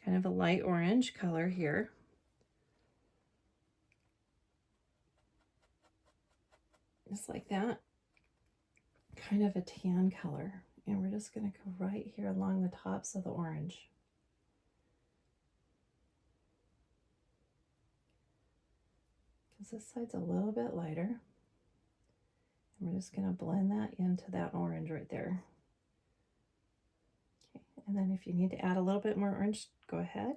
kind of a light orange color here. Just like that, kind of a tan color. And we're just going to go right here along the tops of the orange. Because this side's a little bit lighter. And we're just going to blend that into that orange right there. Okay, And then if you need to add a little bit more orange, go ahead.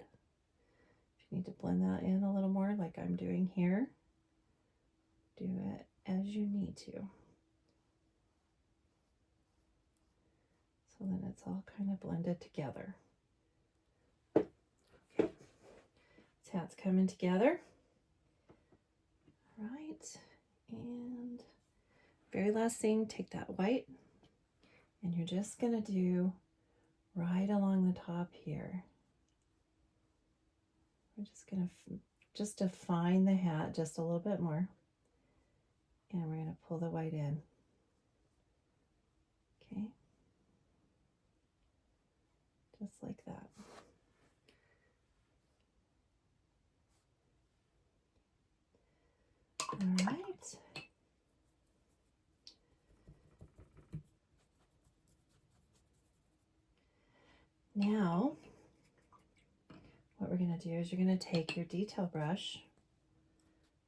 If you need to blend that in a little more like I'm doing here, do it as you need to. So then it's all kind of blended together. Okay, so it's coming together. All right, and very last thing, take that white and you're just gonna do right along the top here. We're just gonna just define the hat just a little bit more, and we're gonna pull the white in. Okay, just like that. All right. Now, what we're going to do is you're going to take your detail brush,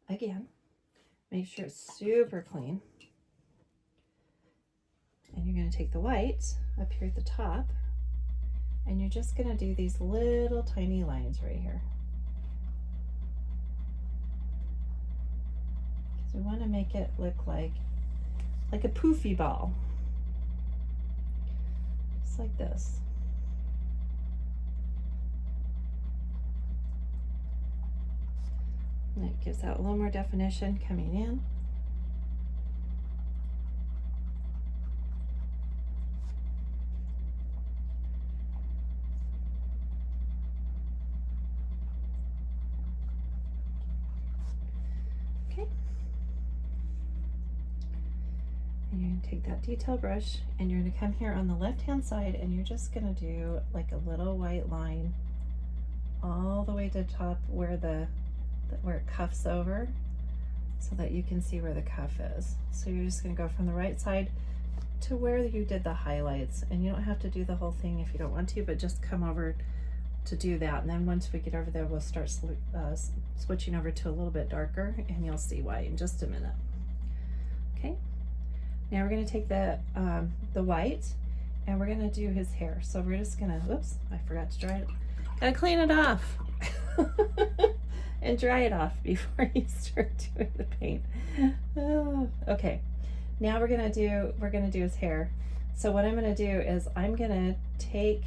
again, make sure it's super clean, and you're going to take the white up here at the top, and you're just going to do these little tiny lines right here. Because we want to make it look like a poofy ball. Just like this. And it gives that a little more definition coming in. Okay. And you're going to take that detail brush and you're going to come here on the left hand side and you're just going to do like a little white line all the way to the top where it cuffs over, so that you can see where the cuff is. So you're just going to go from the right side to where you did the highlights, and you don't have to do the whole thing if you don't want to, but just come over to do that. And then once we get over there, we'll start switching over to a little bit darker, and you'll see why in just a minute. Okay, now we're going to take the white and we're going to do his hair. So we're just going to, whoops, I forgot to dry it. Gotta clean it off. And dry it off before you start doing the paint. Oh, okay, now we're gonna do his hair. So what I'm gonna do is I'm gonna take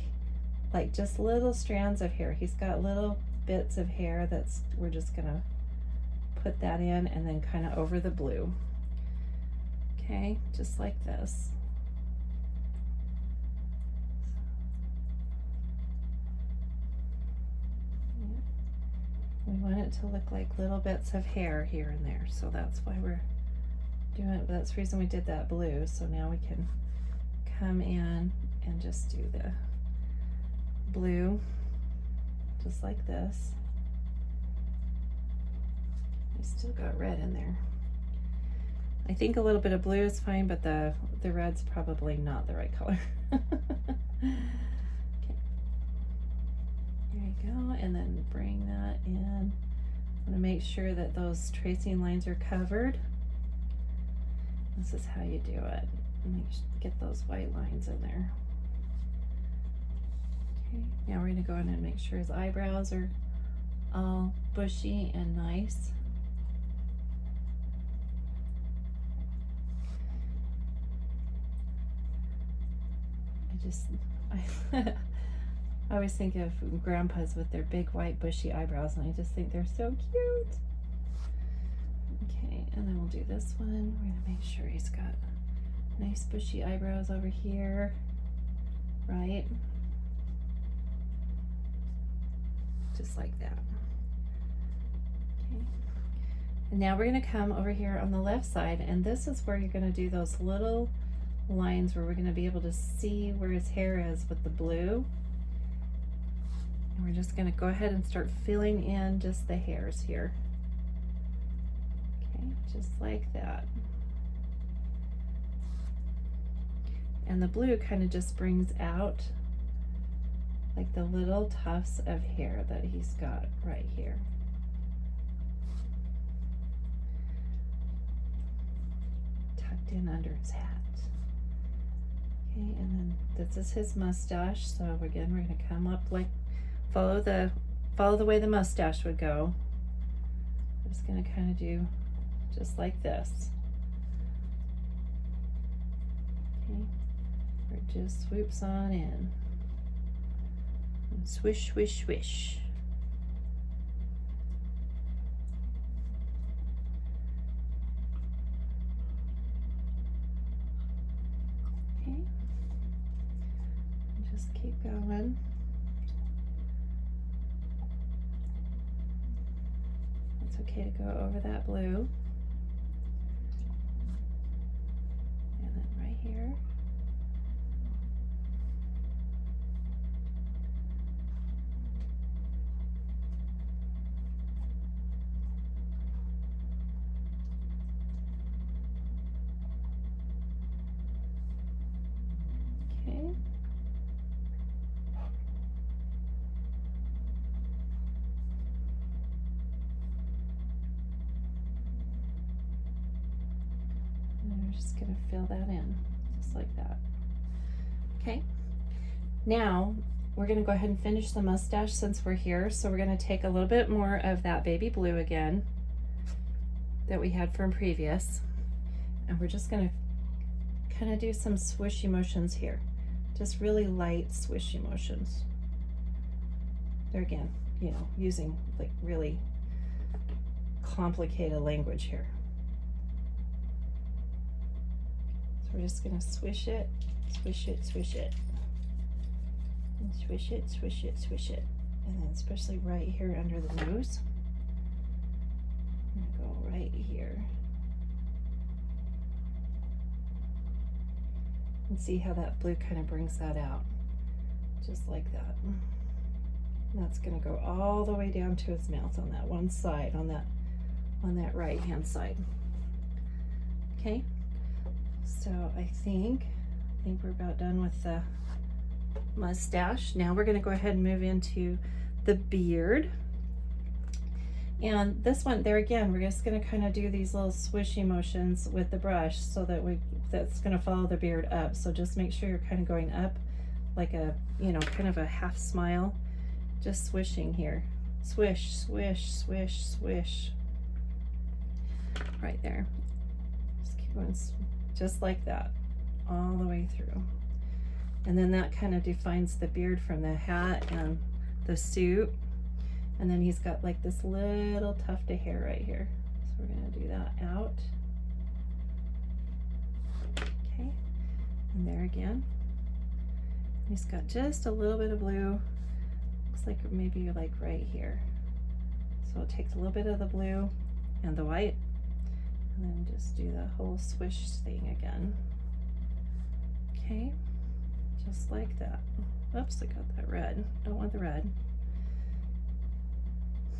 like just little strands of hair. He's got little bits of hair we're just gonna put that in, and then kind of over the blue. Okay, just like this. We want it to look like little bits of hair here and there, so that's why we're doing it. That's the reason we did that blue. So now we can come in and just do the blue, just like this. I still got red in there. I think a little bit of blue is fine, but the red's probably not the right color. Okay. There you go, and then bring that in. I'm going to make sure that those tracing lines are covered. This is how you do it. Get those white lines in there. Okay, now we're going to go in and make sure his eyebrows are all bushy and nice. I always think of grandpas with their big white bushy eyebrows, and I just think they're so cute. Okay, and then we'll do this one. We're gonna make sure he's got nice bushy eyebrows over here, right? Just like that. Okay. And now we're gonna come over here on the left side, and this is where you're gonna do those little lines where we're gonna be able to see where his hair is with the blue. And we're just going to go ahead and start filling in just the hairs here. Okay, just like that. And the blue kind of just brings out like the little tufts of hair that he's got right here. Tucked in under his hat. Okay, and then this is his mustache. So again, we're gonna come up like follow the way the mustache would go. Just gonna kind of do just like this. Okay, or it just swoops on in. And swish, swish, swish. Okay, and just keep going. It's okay to go over that blue. And then right here. Okay. And we're just going to fill that in, just like that. Okay. Now, we're going to go ahead and finish the mustache since we're here. So we're going to take a little bit more of that baby blue again that we had from previous. And we're just going to kind of do some swishy motions here. Just really light swishy motions. There again, you know, using like really complicated language here. So we're just going to swish it, swish it, swish it. And swish it, swish it, swish it. And then especially right here under the nose. I'm going to go right here. And see how that blue kind of brings that out. Just like that. And that's going to go all the way down to his mouth on that one side, on that right hand side. Okay, so I think we're about done with the mustache. Now we're going to go ahead and move into the beard. And this one, there again, we're just going to kind of do these little swishy motions with the brush so that that's going to follow the beard up. So just make sure you're kind of going up like a, you know, kind of a half smile, just swishing here. Swish, swish, swish, swish. Right there. Just keep going just like that all the way through. And then that kind of defines the beard from the hat and the suit. And then he's got like this little tuft of hair right here. So we're going to do that out. Okay. And there again. He's got just a little bit of blue. Looks like maybe like right here. So it takes a little bit of the blue and the white. And then just do the whole swish thing again. Okay. Just like that. Oops, I got that red. Don't want the red.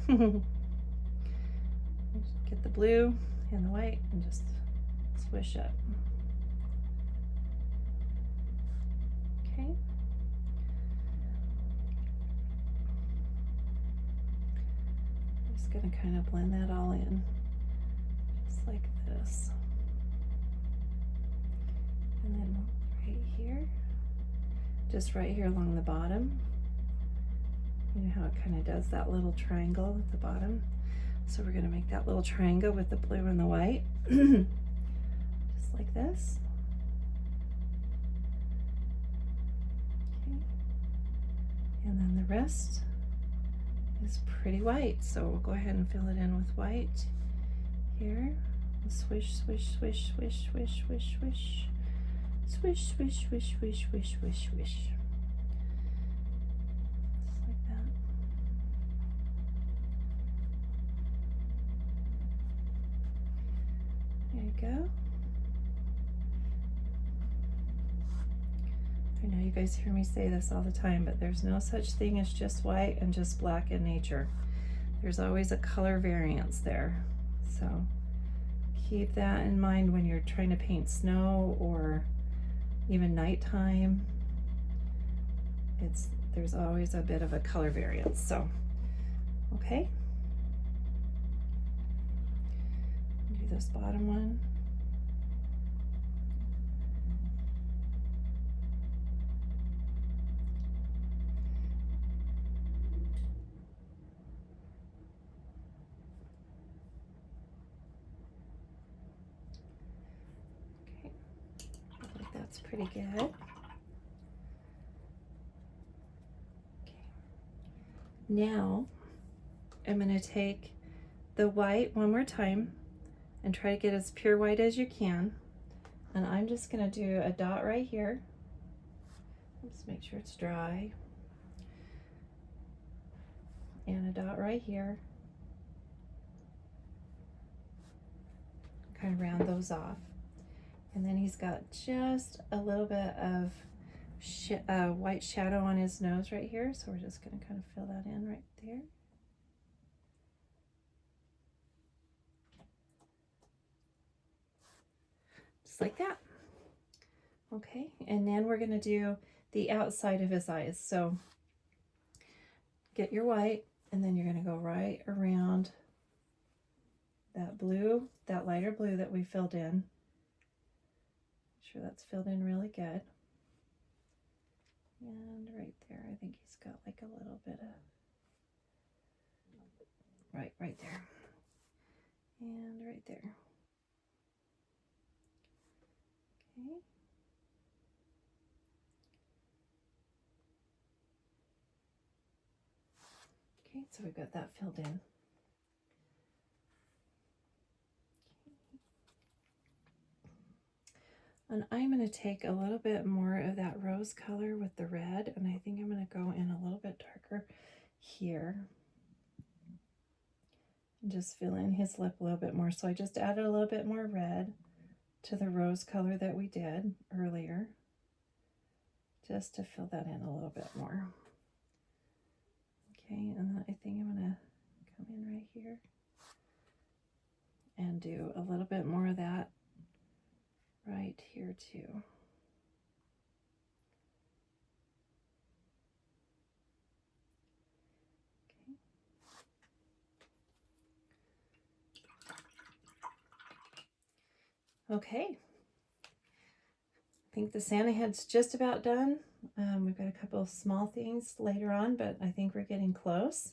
Get the blue and the white and just swish up. Okay. I'm just going to kind of blend that all in, just like this. And then right here, just right here along the bottom. You know how it kind of does that little triangle at the bottom? So we're going to make that little triangle with the blue and the white. Just like this. Okay. And then the rest is pretty white. So we'll go ahead and fill it in with white here. Swish, swish, swish, swish, swish, swish, swish. Swish, swish, swish, swish, swish, swish, swish. There you go. I know you guys hear me say this all the time, but there's no such thing as just white and just black in nature. There's always a color variance there. So keep that in mind when you're trying to paint snow or even nighttime. There's always a bit of a color variance. So, okay. Do this bottom one. pretty good. Okay. Now I'm going to take the white one more time and try to get as pure white as you can. And I'm just going to do a dot right here. Let's make sure it's dry. And a dot right here. Kind of round those off. And then he's got just a little bit of white shadow on his nose right here. So we're just going to kind of fill that in right there. Just like that. Okay, and then we're going to do the outside of his eyes. So get your white, and then you're going to go right around that blue, that lighter blue that we filled in. Make sure that's filled in really good. And right there, I think he's got like a little bit of, right there. And right there. Okay. Okay, so we've got that filled in. And I'm going to take a little bit more of that rose color with the red, and I think I'm going to go in a little bit darker here. And just fill in his lip a little bit more. So I just added a little bit more red to the rose color that we did earlier, just to fill that in a little bit more. Okay, and then I think I'm going to come in right here and do a little bit more of that right here too. Okay. I think the Santa head's just about done. We've got a couple of small things later on, but I think we're getting close.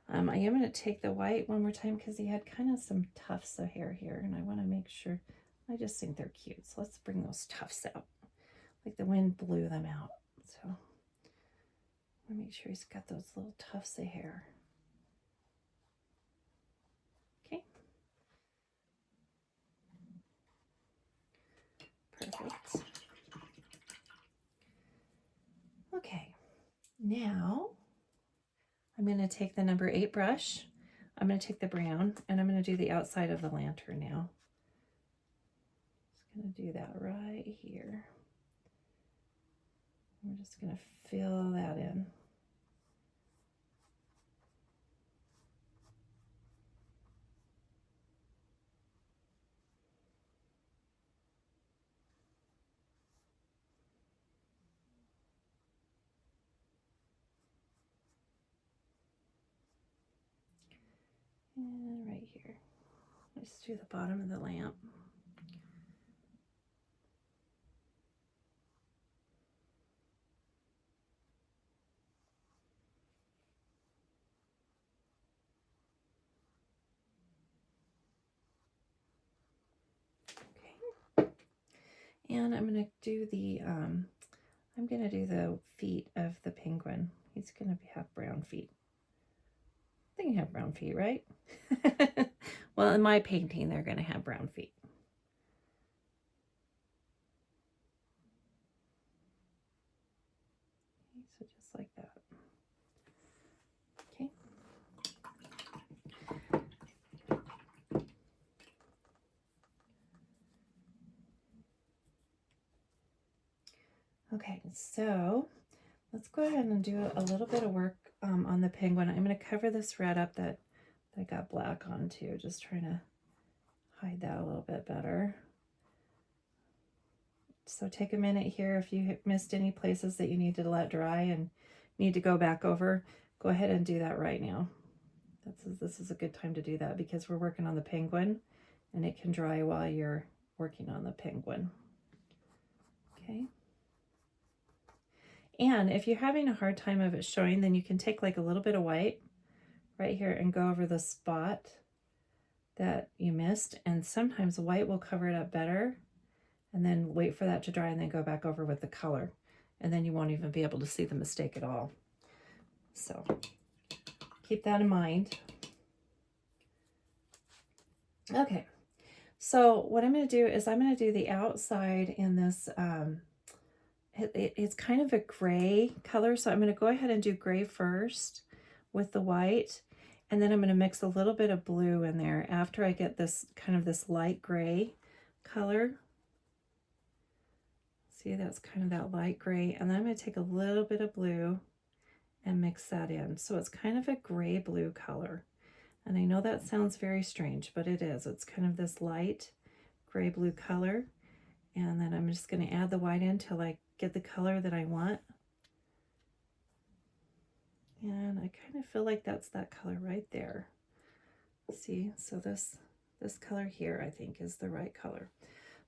I am going to take the white one more time because he had kind of some tufts of hair here, and I want to make sure. I just think they're cute, so let's bring those tufts out. Like the wind blew them out, so I want to make sure he's got those little tufts of hair. Okay. Perfect. Okay, now I'm going to take the number 8 brush. I'm going to take the brown, and I'm going to do the outside of the lantern now. Just going to do that right here. We're just going to fill that in. And right here. Let's do the bottom of the lamp. Okay. And I'm going to do the feet of the penguin. He's going to have brown feet. I think you have brown feet, right? Well, in my painting, they're going to have brown feet. Okay, so just like that. Okay. Okay, so let's go ahead and do a little bit of work on the penguin. I'm going to cover this red up that I got black on too, just trying to hide that a little bit better. So take a minute here. If you missed any places that you need to let dry and need to go back over, go ahead and do that right now. This is a good time to do that because we're working on the penguin and it can dry while you're working on the penguin. Okay. And if you're having a hard time of it showing, then you can take like a little bit of white right here and go over the spot that you missed. And sometimes white will cover it up better. and then wait for that to dry and then go back over with the color. And then you won't even be able to see the mistake at all. So keep that in mind. Okay, so what I'm going to do is I'm going to do the outside in this, it's kind of a gray color, so I'm going to go ahead and do gray first with the white, and then I'm going to mix a little bit of blue in there after I get this kind of this light gray color. See, that's kind of that light gray, and then I'm going to take a little bit of blue and mix that in. So it's kind of a gray blue color. And I know that sounds very strange, but it is. It's kind of this light gray blue color. And then I'm just going to add the white in till I get the color that I want. And I kind of feel like that's that color right there. See, so this color here I think is the right color.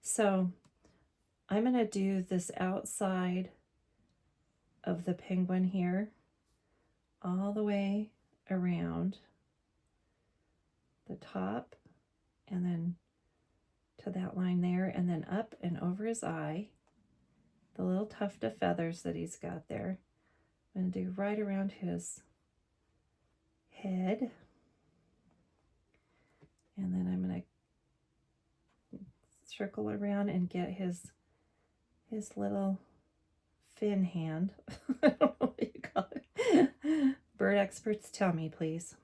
So I'm going to do this outside of the penguin here all the way around the top and then to that line there, and then up and over his eye, the little tuft of feathers that he's got there. I'm going to do right around his head, and then I'm going to circle around and get his little fin hand. I don't know what you call it. Bird experts, tell me, please.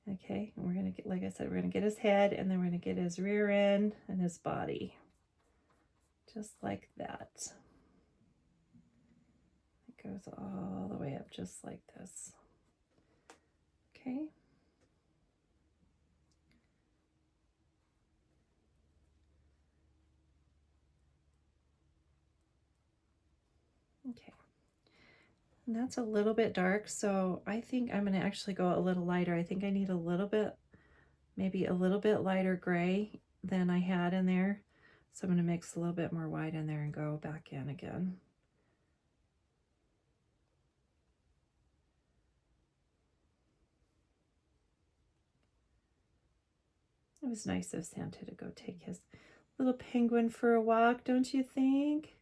Okay, and we're going to get, like I said, we're going to get his head, and then we're going to get his rear end and his body. Just like that. It goes all the way up just like this. Okay. Okay. And that's a little bit dark, so I think I'm going to actually go a little lighter. I think I need a little bit, maybe a little bit lighter gray than I had in there. So I'm going to mix a little bit more white in there and go back in again. It was nice of Santa to go take his little penguin for a walk, don't you think?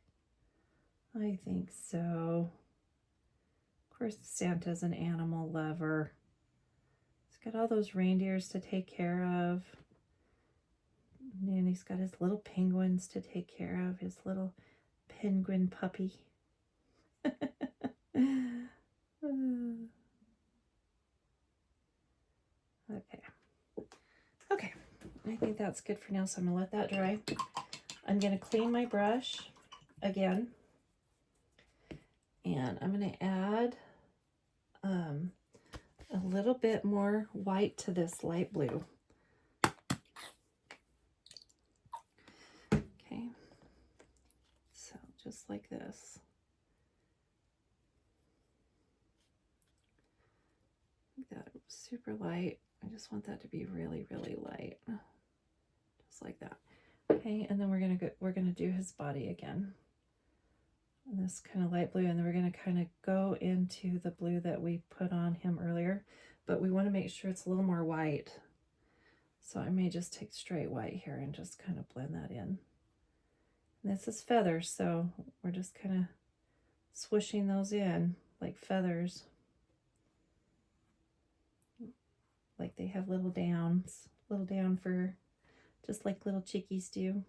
I think so. Of course, Santa's an animal lover. He's got all those reindeers to take care of. And he's got his little penguins to take care of, his little penguin puppy. Okay. Okay, I think that's good for now, so I'm going to let that dry. I'm going to clean my brush again. And I'm going to add a little bit more white to this light blue. Okay, so just like this. That super light. I just want that to be really, really light, just like that. Okay, and then we're gonna do his body again. And this kind of light blue, and then we're going to kind of go into the blue that we put on him earlier, but we want to make sure it's a little more white. So I may just take straight white here and just kind of blend that in. And this is feathers, so we're just kind of swishing those in like feathers. Like they have little downs, little down fur, just like little chickies do.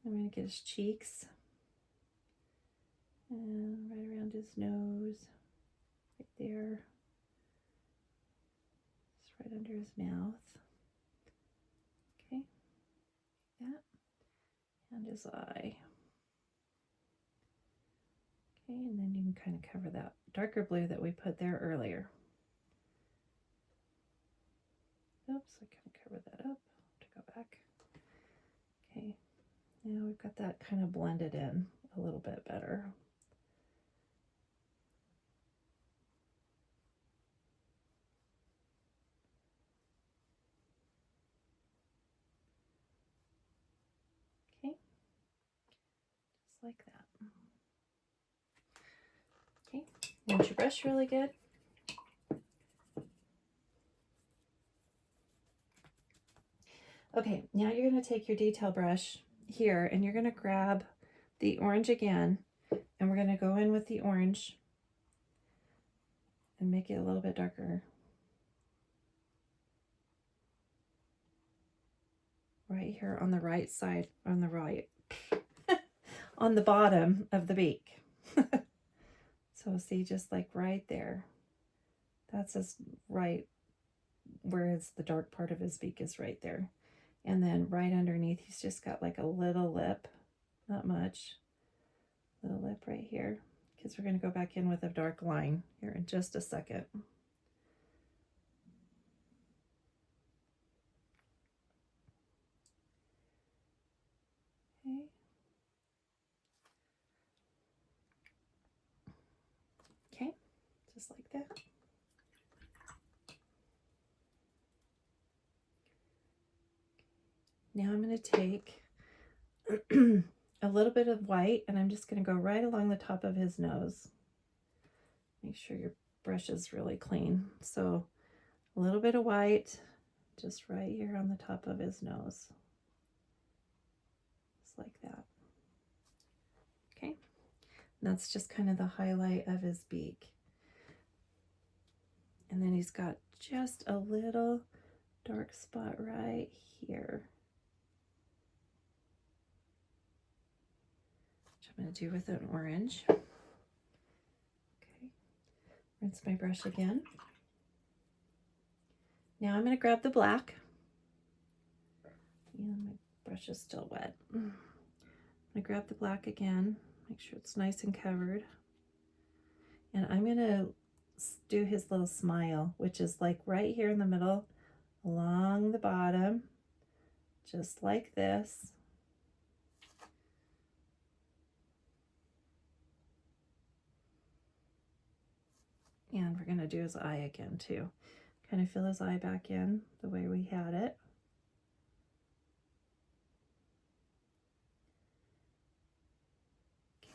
I'm going to get his cheeks. And right around his nose, right there. Just right under his mouth. Okay, that. And his eye. Okay, and then you can kind of cover that darker blue that we put there earlier. Oops, I kind of covered that up. To go back. Okay, now we've got that kind of blended in a little bit better. Okay, just like that. Okay, rinse your brush really good. Okay, now you're going to take your detail brush here, and you're going to grab the orange again, and we're going to go in with the orange and make it a little bit darker. Right here on the right side, on the right, on the bottom of the beak. So see, just like right there. That's his right, whereas the dark part of his beak is right there. And then right underneath, he's just got like a little lip, not much, little lip right here, because we're going to go back in with a dark line here in just a second. Okay. Okay, just like that. Now I'm going to take a little bit of white, and I'm just going to go right along the top of his nose. Make sure your brush is really clean. So a little bit of white just right here on the top of his nose. Just like that. Okay. And that's just kind of the highlight of his beak. And then he's got just a little dark spot right here, which I'm going to do with an orange. Okay. Rinse my brush again. Now I'm going to grab the black. And my brush is still wet. I'm going to grab the black again, make sure it's nice and covered. And I'm going to do his little smile, which is like right here in the middle, along the bottom, just like this. And we're going to do his eye again too. Kind of fill his eye back in the way we had it.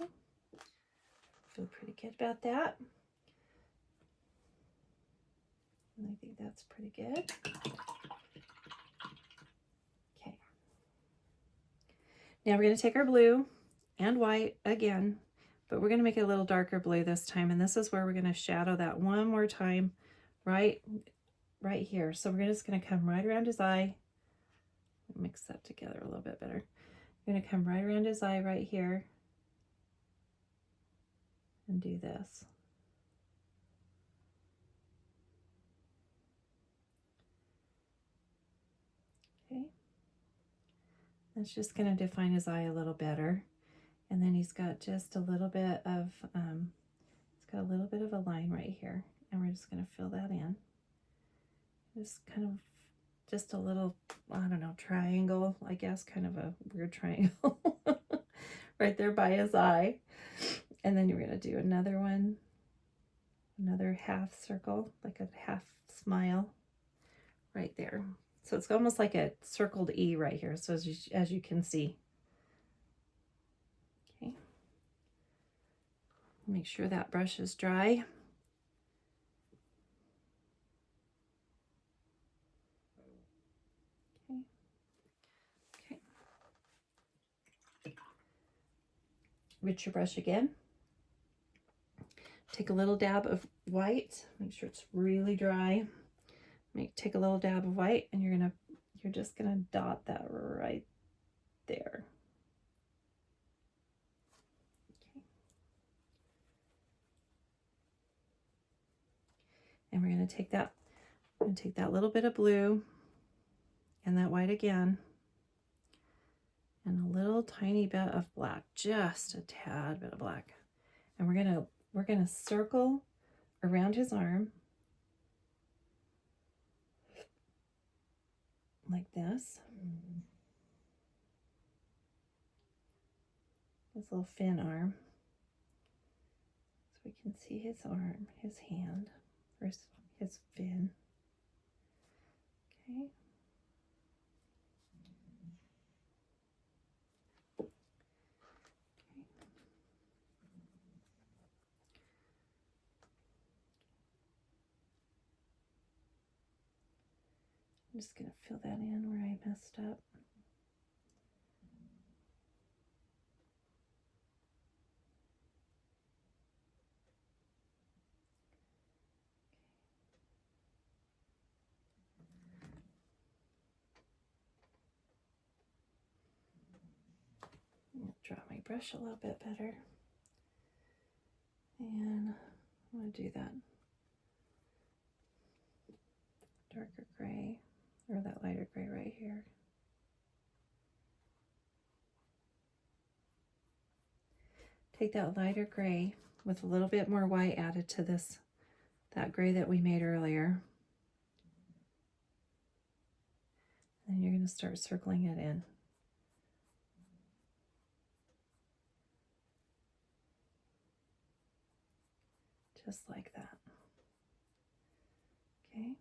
Okay. Feel pretty good about that. And I think that's pretty good. Okay. Now we're going to take our blue and white again, but we're going to make it a little darker blue this time. And this is where we're going to shadow that one more time right here. So we're just going to come right around his eye. Mix that together a little bit better. I'm going to come right around his eye right here and do this. Okay. That's just going to define his eye a little better. And then he's got just a little bit of, he's got a little bit of a line right here. And we're just going to fill that in. Just kind of, just a little, I don't know, triangle, I guess, kind of a weird triangle right there by his eye. And then you're going to do another one, another half circle, like a half smile right there. So it's almost like a circled E right here. So as you can see. Okay. Make sure that brush is dry. Okay. Rinse your brush again. Take a little dab of white. Make sure it's really dry. Take a little dab of white, and you're just gonna dot that right there. Okay. And we're gonna take that. I'm gonna take that little bit of blue and that white again, and a little tiny bit of black, just a tad bit of black. And we're gonna circle around his arm like this. This little fin arm, so we can see his arm, his hand, or his fin. Okay. I'm just going to fill that in where I messed up. draw my brush a little bit better. And I'm going to do that darker gray, or that lighter gray right here. Take that lighter gray with a little bit more white added to this, that gray that we made earlier. And you're going to start circling it in. Just like that. Okay.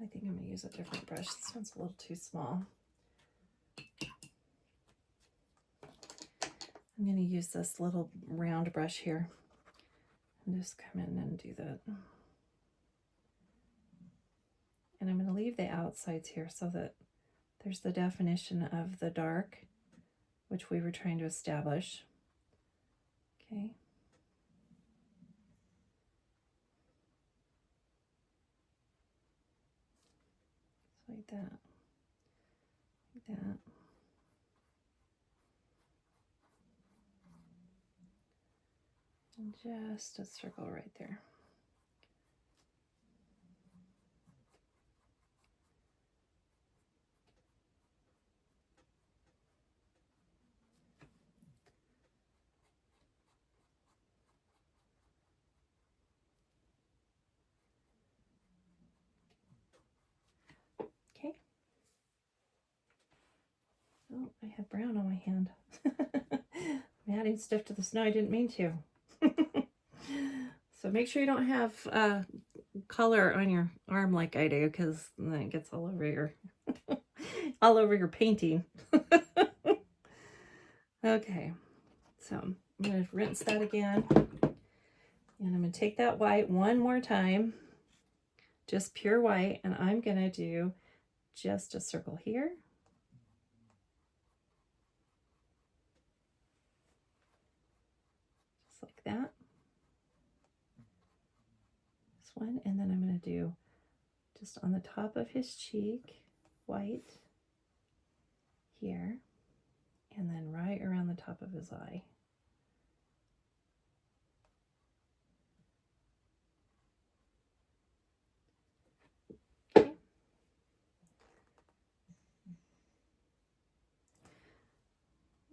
I think I'm going to use a different brush. This one's a little too small. I'm going to use this little round brush here and just come in and do that. And I'm going to leave the outsides here so that there's the definition of the dark, which we were trying to establish. Okay. So like that. Like that. And just a circle right there. Okay. Oh, I have brown on my hand. I'm adding stuff to the snow I didn't mean to. So make sure you don't have color on your arm like I do, because then it gets all over your all over your painting. Okay, so I'm going to rinse that again, and I'm going to take that white one more time, just pure white, and I'm going to do just a circle here. Just like that. This one, and then I'm going to do just on the top of his cheek, white here, and then right around the top of his eye. Okay.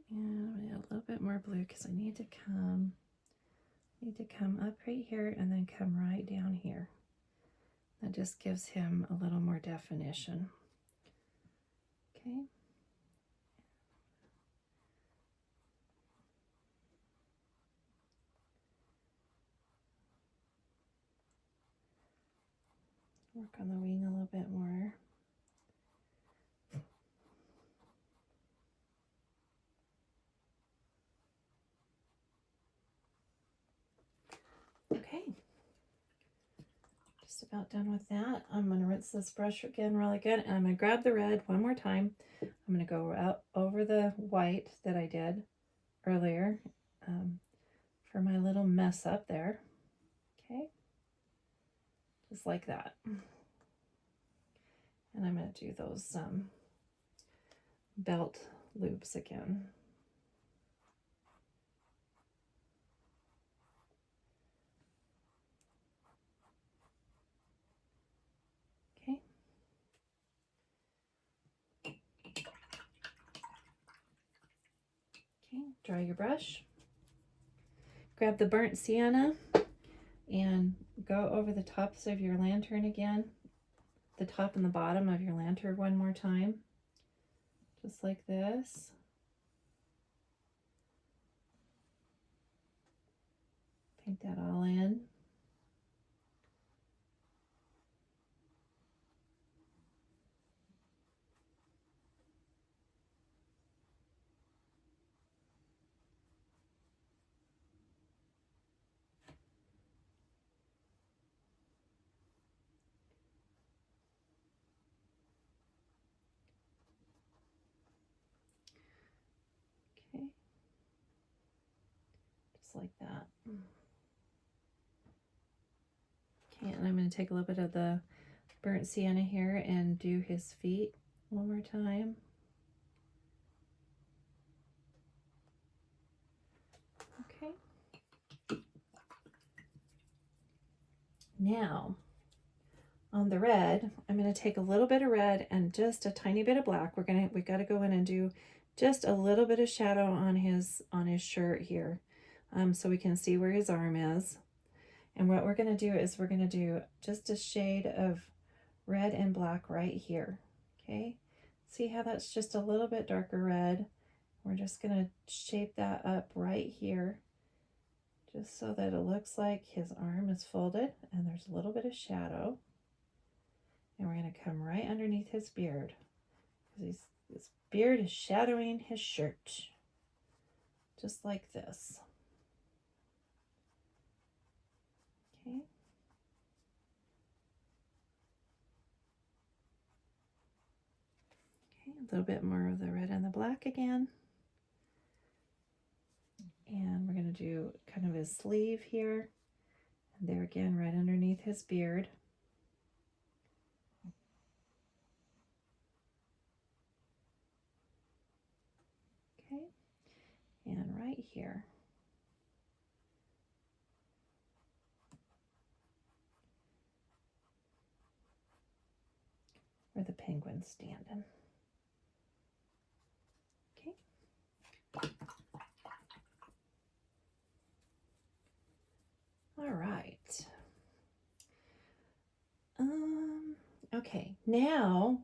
And I'm gonna add a little bit more blue because I need to come up right here and then come right down here. That just gives him a little more definition. Okay. Work on the wing a little bit more. Okay. Just about done with that. I'm going to rinse this brush again really good, and I'm going to grab the red one more time. I'm going to go out over the white that I did earlier for my little mess up there. Okay. Just like that. And I'm going to do those belt loops again. Okay. Okay, dry your brush. Grab the burnt sienna and go over the tops of your lantern again, the top and the bottom of your lantern one more time, just like this. Paint that all in. Okay, just like that. Okay, and I'm going to take a little bit of the burnt sienna here and do his feet one more time. Okay. Now, on the red, I'm going to take a little bit of red and just a tiny bit of black. We got to go in and do just a little bit of shadow on his shirt here, so we can see where his arm is. And what we're going to do is we're going to do just a shade of red and black right here. Okay, see how that's just a little bit darker red? We're just going to shape that up right here, just so that it looks like his arm is folded and there's a little bit of shadow. And we're going to come right underneath his beard, because his beard is shadowing his shirt, just like this. Okay. Okay, a little bit more of the red and the black again. And we're going to do kind of his sleeve here. And there again, right underneath his beard. Okay. And right here. Where the penguin's standing. Okay. All right. Okay, now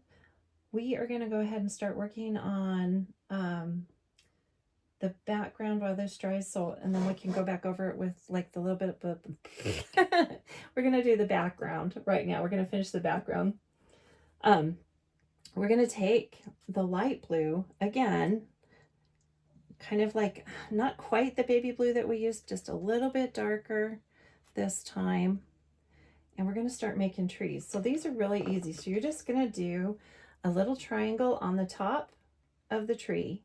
we are going to go ahead and start working on the background while this dries, so, and then we can go back over it with like the little bit of we're going to do the background right now. We're going to finish the background. We're going to take the light blue again, kind of like not quite the baby blue that we used, just a little bit darker this time. And we're going to start making trees. So these are really easy. So you're just going to do a little triangle on the top of the tree,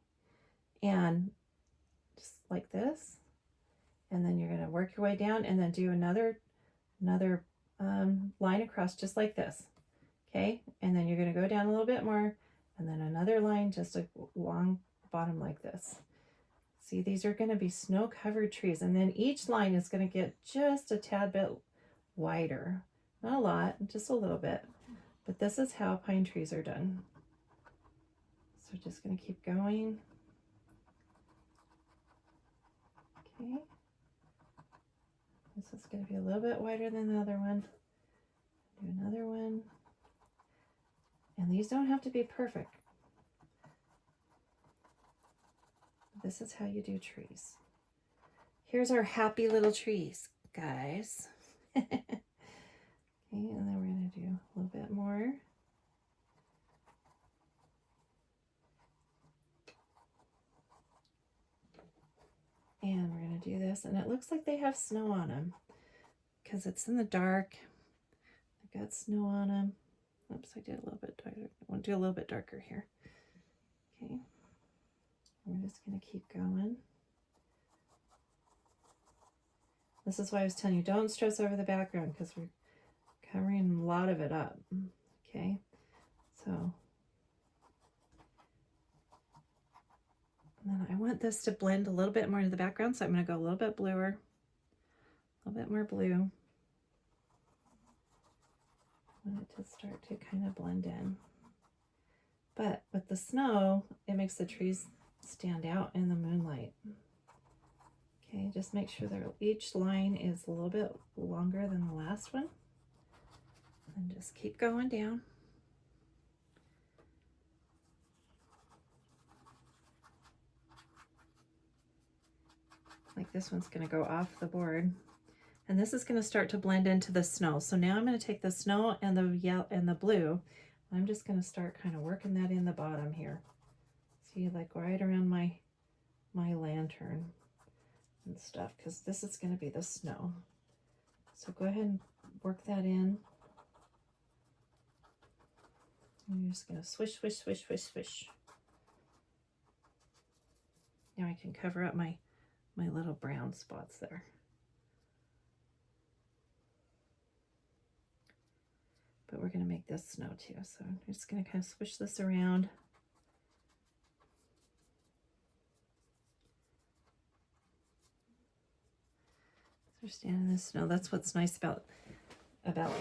and just like this. And then you're going to work your way down and then do another line across just like this. Okay. And then you're going to go down a little bit more, and then another line just along the bottom like this. See, these are going to be snow-covered trees. And then each line is going to get just a tad bit wider. Not a lot, just a little bit. But this is how pine trees are done. So just going to keep going. Okay. This is going to be a little bit wider than the other one. Do another one. And these don't have to be perfect. This is how you do trees. Here's our happy little trees, guys. Okay, and then we're going to do a little bit more. And we're going to do this, and it looks like they have snow on them because it's in the dark. They've got snow on them. Oops, I did a little bit darker. I want to do a little bit darker here. Okay. We're just going to keep going. This is why I was telling you, don't stress over the background, because we're covering a lot of it up. Okay, so and then I want this to blend a little bit more into the background, so I'm going to go a little bit bluer, a little bit more blue. I want it to start to kind of blend in. But with the snow, it makes the trees stand out in the moonlight. Okay, just make sure that each line is a little bit longer than the last one. And just keep going down. Like this one's going to go off the board. And this is going to start to blend into the snow. So now I'm going to take the snow and the yellow and the blue. I'm just going to start kind of working that in the bottom here. See, like right around my lantern and stuff, because this is going to be the snow. So go ahead and work that in. And you're just going to swish, swish, swish, swish, swish. Now I can cover up my little brown spots there. but we're going to make this snow too. So I'm just going to kind of swish this around. So we're standing in the snow. That's what's nice about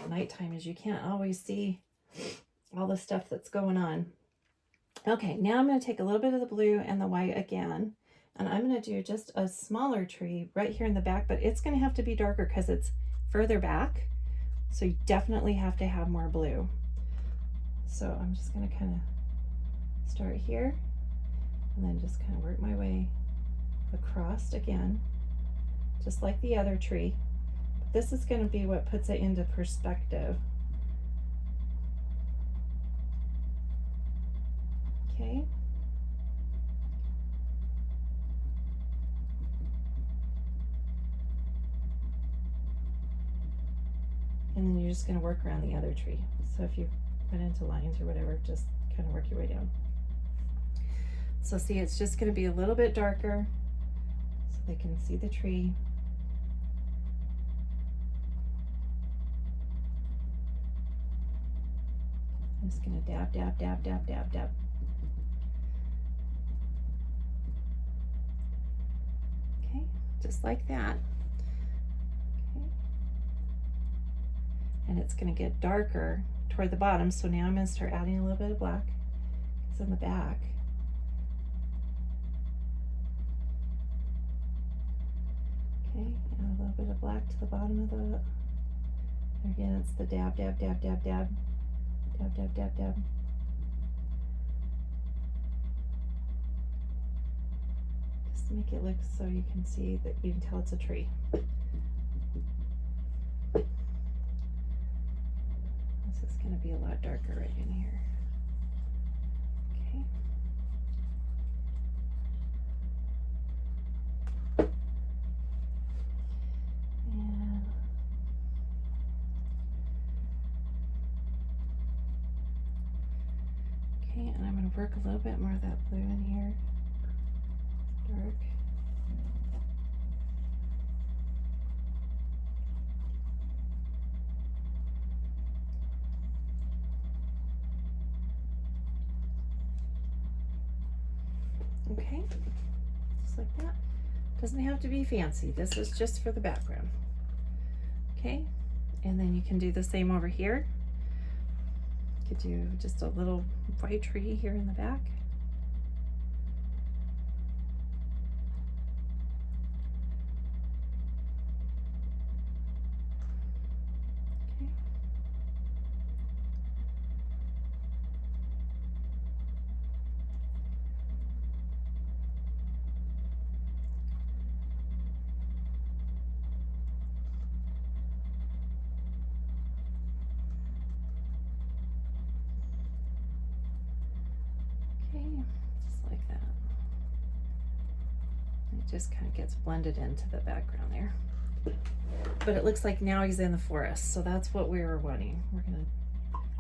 nighttime, is you can't always see all the stuff that's going on. Okay, now I'm going to take a little bit of the blue and the white again, and I'm going to do just a smaller tree right here in the back, but it's going to have to be darker because it's further back. So you definitely have to have more blue. So I'm just going to kind of start here and then just kind of work my way across again, just like the other tree. But this is going to be what puts it into perspective. Okay. And then you're just going to work around the other tree. So if you went into lines or whatever, just kind of work your way down. So see, it's just going to be a little bit darker so they can see the tree. I'm just going to dab, dab, dab, dab, dab, dab. Okay, just like that. Okay. And it's going to get darker toward the bottom. So now I'm going to start adding a little bit of black. It's in the back. Okay, add a little bit of black to the bottom of the, again, it's the dab, dab, dab, dab, dab, dab, dab, dab, dab. Just to make it look so you can see that you can tell it's a tree. This is going to be a lot darker right in here. Okay. And okay, and I'm going to work a little bit more of that blue in here. Dark. Okay, just like that. Doesn't have to be fancy. This is just for the background. Okay, and then you can do the same over here. You could do just a little white tree here in the back. Okay. Just like that. It just kind of gets blended into the background there. But it looks like now he's in the forest, so that's what we were wanting. We're gonna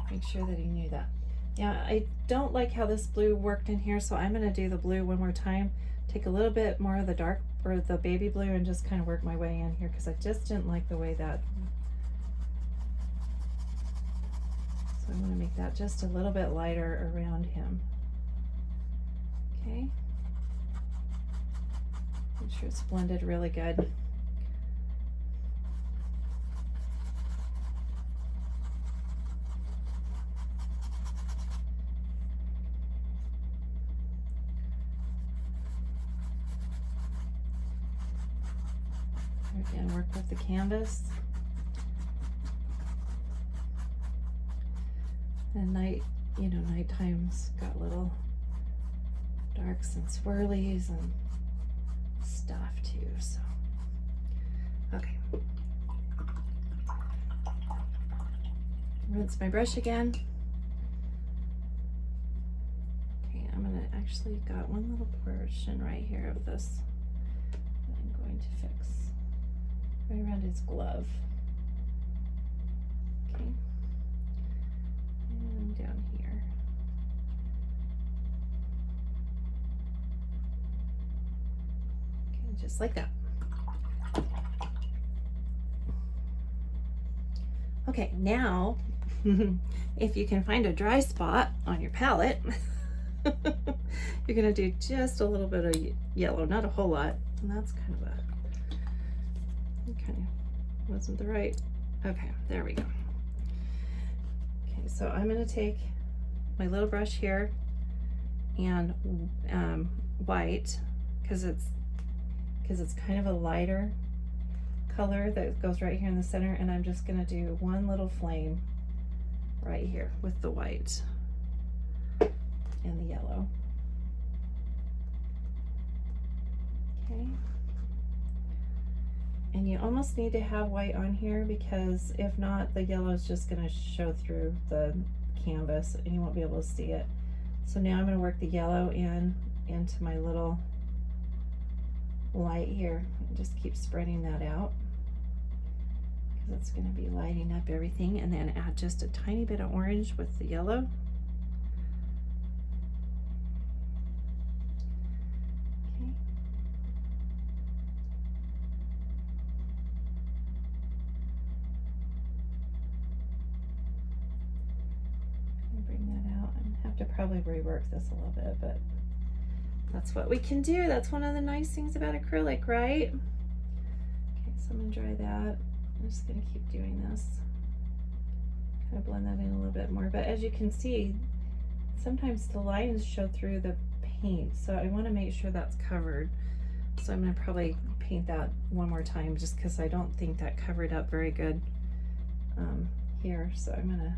make sure that he knew that. Yeah, I don't like how this blue worked in here, so I'm gonna do the blue one more time. Take a little bit more of the dark, or the baby blue, and just kind of work my way in here, because I just didn't like the way that. So I'm gonna make that just a little bit lighter around him. Okay. Make sure it's blended really good. Again, work with the canvas. And nighttime's got little darks and swirlies and stuff too, so. Okay. Rinse my brush again. Okay, I'm gonna actually got one little portion right here of this that I'm going to fix right around his glove. Okay. And down here. Okay, just like that. Okay, now if you can find a dry spot on your palette, you're gonna do just a little bit of yellow, not a whole lot. And that's kind of wasn't the right. Okay, there we go. Okay, so I'm gonna take my little brush here and white, because it's kind of a lighter color that goes right here in the center, and I'm just gonna do one little flame right here with the white and the yellow. Okay. And you almost need to have white on here, because if not, the yellow is just gonna show through the canvas and you won't be able to see it. So now I'm gonna work the yellow into my little light here, and just keep spreading that out, because it's going to be lighting up everything, and then add just a tiny bit of orange with the yellow. Okay. Bring that out. I have to probably rework this a little bit, but that's what we can do. That's one of the nice things about acrylic, right? Okay, so I'm gonna dry that. I'm just gonna keep doing this. Kind of blend that in a little bit more. But as you can see, sometimes the lines show through the paint, so I want to make sure that's covered. So I'm gonna probably paint that one more time, just because I don't think that covered up very good here. So I'm gonna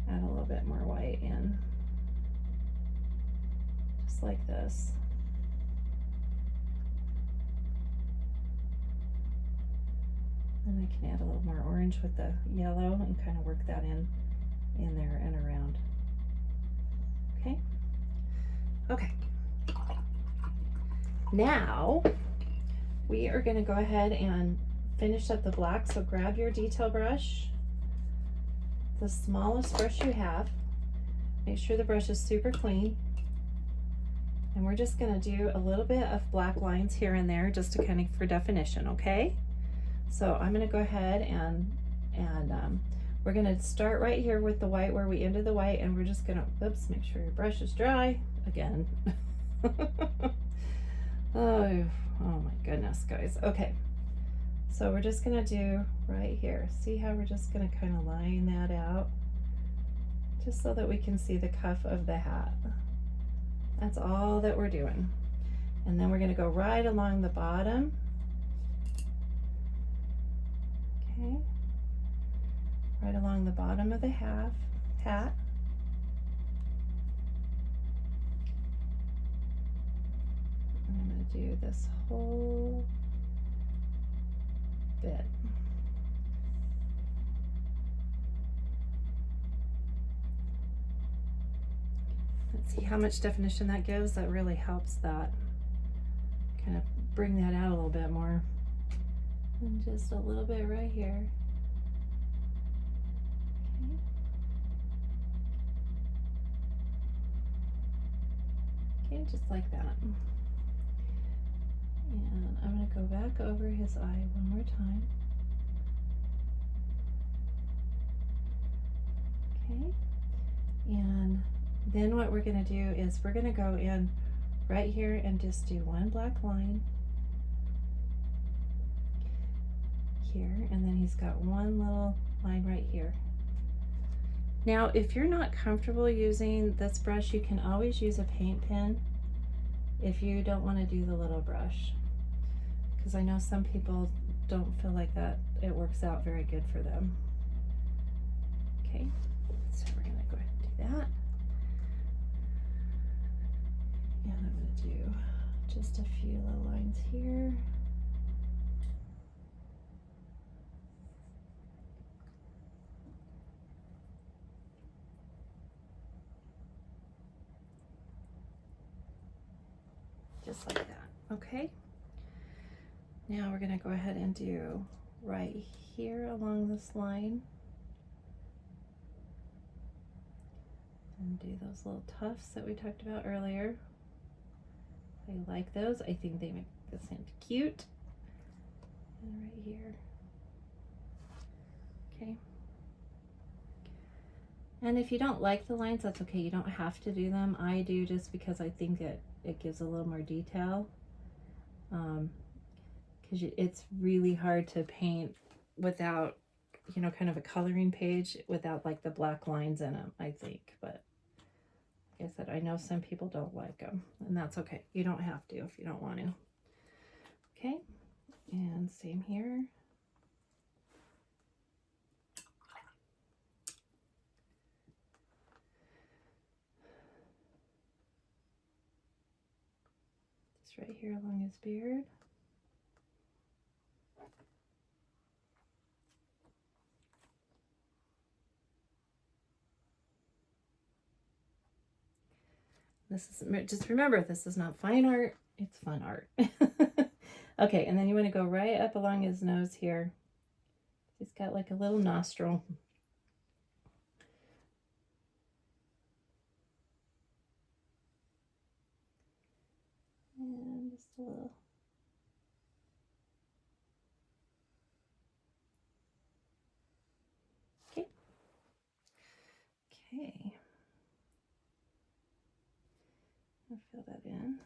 add a little bit more white in. Like this. And I can add a little more orange with the yellow and kind of work that in there and around. Okay. Okay. Now we are going to go ahead and finish up the black. So grab your detail brush, the smallest brush you have. Make sure the brush is super clean. And we're just going to do a little bit of black lines here and there, just to kind of for definition, okay? So I'm going to go ahead and we're going to start right here with the white where we ended the white, and we're just going to, oops, make sure your brush is dry again. oh my goodness, guys. Okay, so we're just going to do right here. See how we're just going to kind of line that out, just so that we can see the cuff of the hat. That's all that we're doing. And then we're going to go right along the bottom. Okay. Right along the bottom of the hat. And I'm going to do this whole bit. Let's see how much definition that gives. That really helps that. Kind of bring that out a little bit more. And just a little bit right here. Okay. Okay, just like that. And I'm going to go back over his eye one more time. Okay. And then what we're going to do is we're going to go in right here and just do one black line here, and then he's got one little line right here. Now if you're not comfortable using this brush, you can always use a paint pen if you don't want to do the little brush, because I know some people don't feel like that it works out very good for them. Okay, so we're going to go ahead and do that. And I'm going to do just a few little lines here. Just like that, okay? Now we're going to go ahead and do right here along this line. And do those little tufts that we talked about earlier. I like those. I think they make this hand cute. And right here. Okay. And if you don't like the lines, that's okay. You don't have to do them. I do just because I think it gives a little more detail. Because it's really hard to paint without, you know, kind of a coloring page without like the black lines in them, I think. But like I said, I know some people don't like them, and that's okay. You don't have to if you don't want to. Okay, and same here. Just right here along his beard. This is, just remember, this is not fine art, it's fun art. Okay, and then you want to go right up along his nose here. He's got like a little nostril. And just a little. Okay. Okay. I'll fill that in.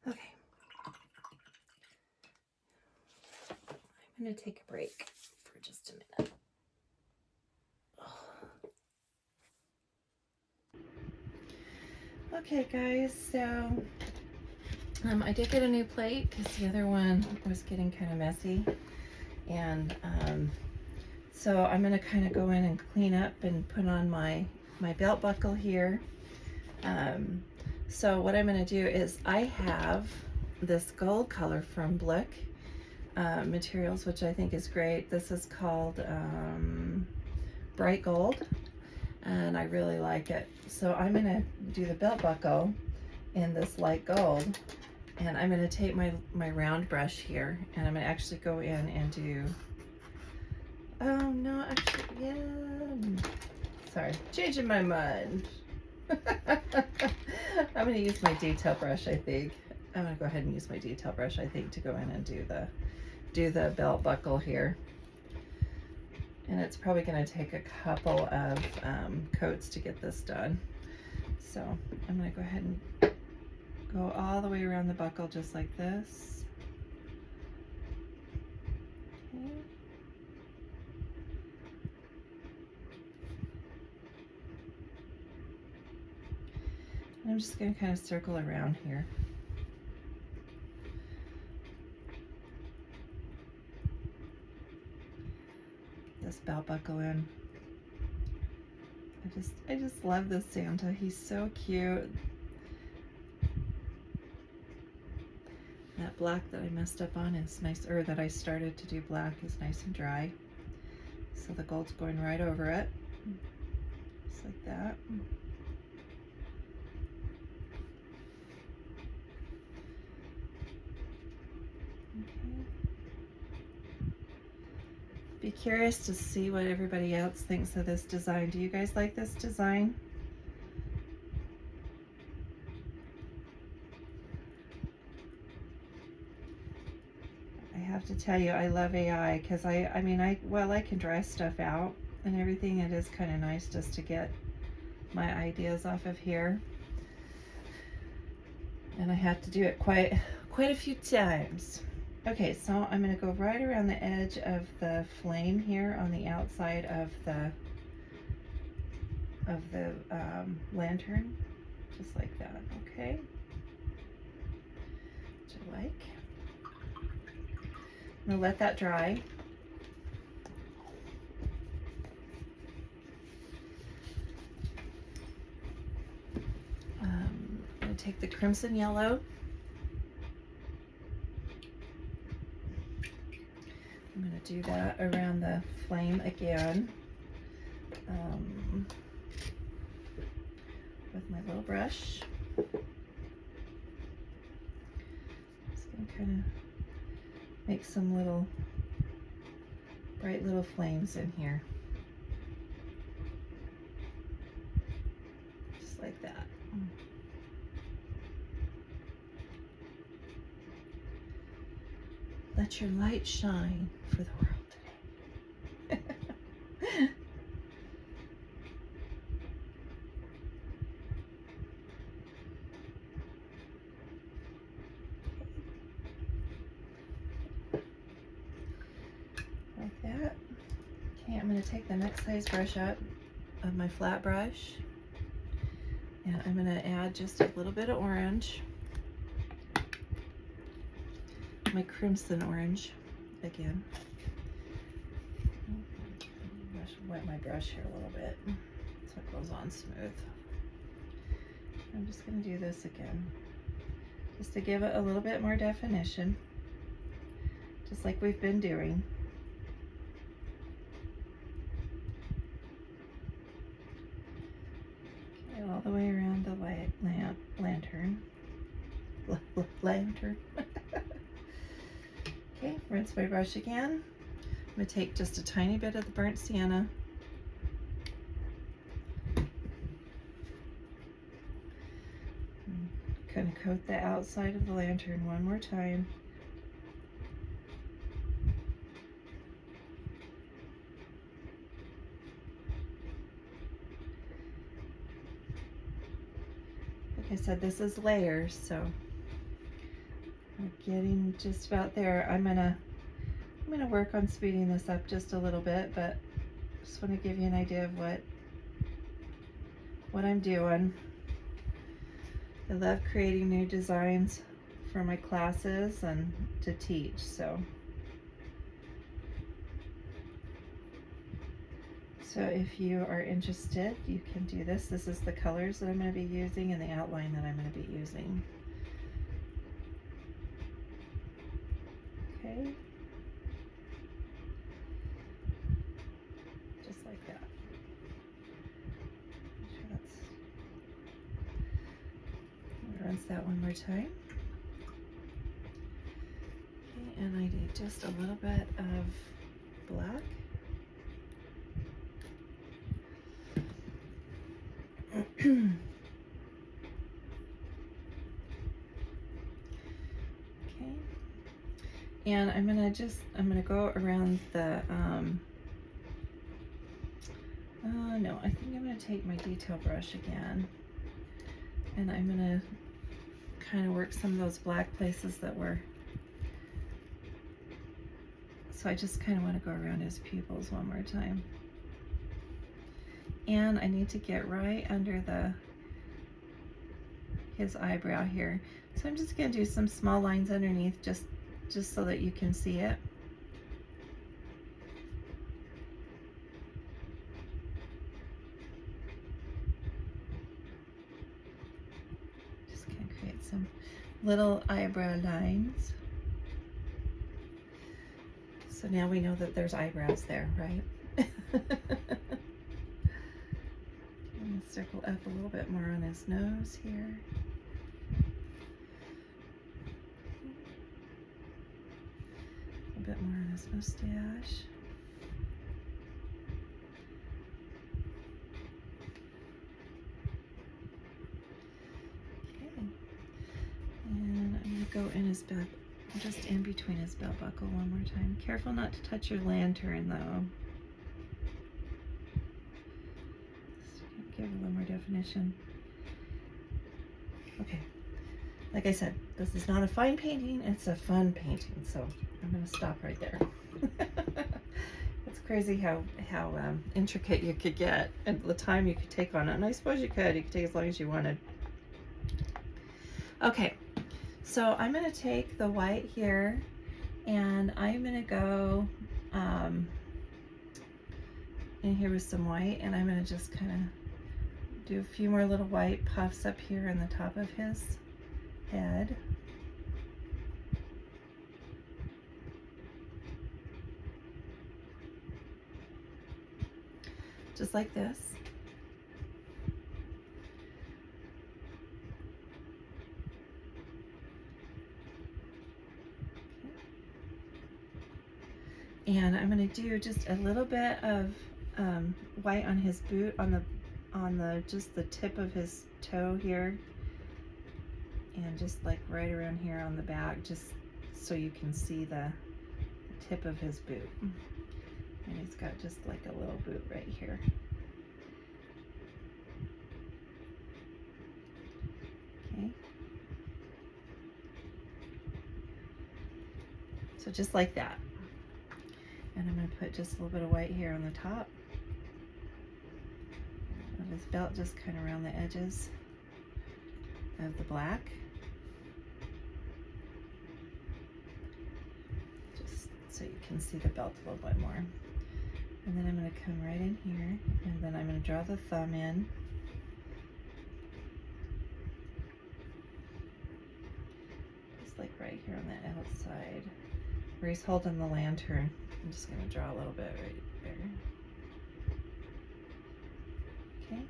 Okay. I'm going to take a break for just a minute. Okay, guys, so I did get a new plate because the other one was getting kind of messy. And so I'm going to kind of go in and clean up and put on my belt buckle here. So what I'm going to do is I have this gold color from Blick materials, which I think is great. This is called Bright Gold, and I really like it. So I'm going to do the belt buckle in this light gold, and I'm going to take my round brush here, and I'm going to actually go in and do, oh no, actually, yeah, sorry, changing my mind. I'm going to use my detail brush, I think. I'm going to go ahead and use my detail brush, I think, to go in and do the belt buckle here. And it's probably going to take a couple of coats to get this done. So I'm going to go ahead and go all the way around the buckle just like this. Okay. And I'm just going to kind of circle around here. This belt buckle in. I just love this Santa. He's so cute. That black that I messed up on is nice, or that I started to do black is nice and dry. So the gold's going right over it. Just like that. Okay. Be curious to see what everybody else thinks of this design. Do you guys like this design? I have to tell you, I love AI because I mean, I can dry stuff out and everything. It is kind of nice just to get my ideas off of here. And I have to do it quite a few times. Okay, so I'm going to go right around the edge of the flame here on the outside of the lantern, just like that. Okay, which I like. I'm going to let that dry. I'm going to take the crimson yellow. I'm going to do that around the flame again with my little brush. Just going to kind of make some little bright little flames in here. Just like that. The Let your light shine for the world today. Like that. Okay, I'm going to take the next size brush up of my flat brush, and I'm going to add just a little bit of orange, my crimson orange again. Wet my brush here a little bit so it goes on smooth. I'm just going to do this again just to give it a little bit more definition, just like we've been doing. Okay, all the way around the lantern. Lantern. Okay, rinse my brush again. I'm going to take just a tiny bit of the burnt sienna. Kind of coat the outside of the lantern one more time. Like I said, this is layers, so I'm getting just about there. I'm gonna work on speeding this up just a little bit, but just want to give you an idea of what I'm doing. I love creating new designs for my classes and to teach, so if you are interested, you can do this. This is the colors that I'm going to be using and the outline that I'm going to be using. Okay. Just like that. Make sure that's... Rinse that one more time. Okay, and I need just a little bit of black. Okay. And I'm gonna go around the no, I think I'm gonna take my detail brush again, and I'm gonna kind of work some of those black places that were, so I just kind of want to go around his pupils one more time. And I need to get right under his eyebrow here. So I'm just going to do some small lines underneath just so that you can see it. Just going to create some little eyebrow lines. So now we know that there's eyebrows there, right? Circle up a little bit more on his nose here. A bit more on his mustache. Okay. And I'm going to go in his belt, just in between his belt buckle one more time. Careful not to touch your lantern though. Give a little more definition. Okay, like I said, this is not a fine painting, it's a fun painting, so I'm going to stop right there. It's crazy how intricate you could get and the time you could take on it, and I suppose you could take as long as you wanted. Okay, so I'm going to take the white here, and I'm going to go in here with some white, and I'm going to just kind of do a few more little white puffs up here in the top of his head. Just like this. And I'm going to do just a little bit of white on his boot, on just the tip of his toe here, and just like right around here on the back, just so you can see the tip of his boot. And he's got just like a little boot right here. Okay. So just like that. And I'm going to put just a little bit of white here on the top of his belt, just kind of around the edges of the black. Just so you can see the belt a little bit more. And then I'm going to come right in here, and then I'm going to draw the thumb in. Just like right here on the outside, where he's holding the lantern. I'm just going to draw a little bit right there. Okay.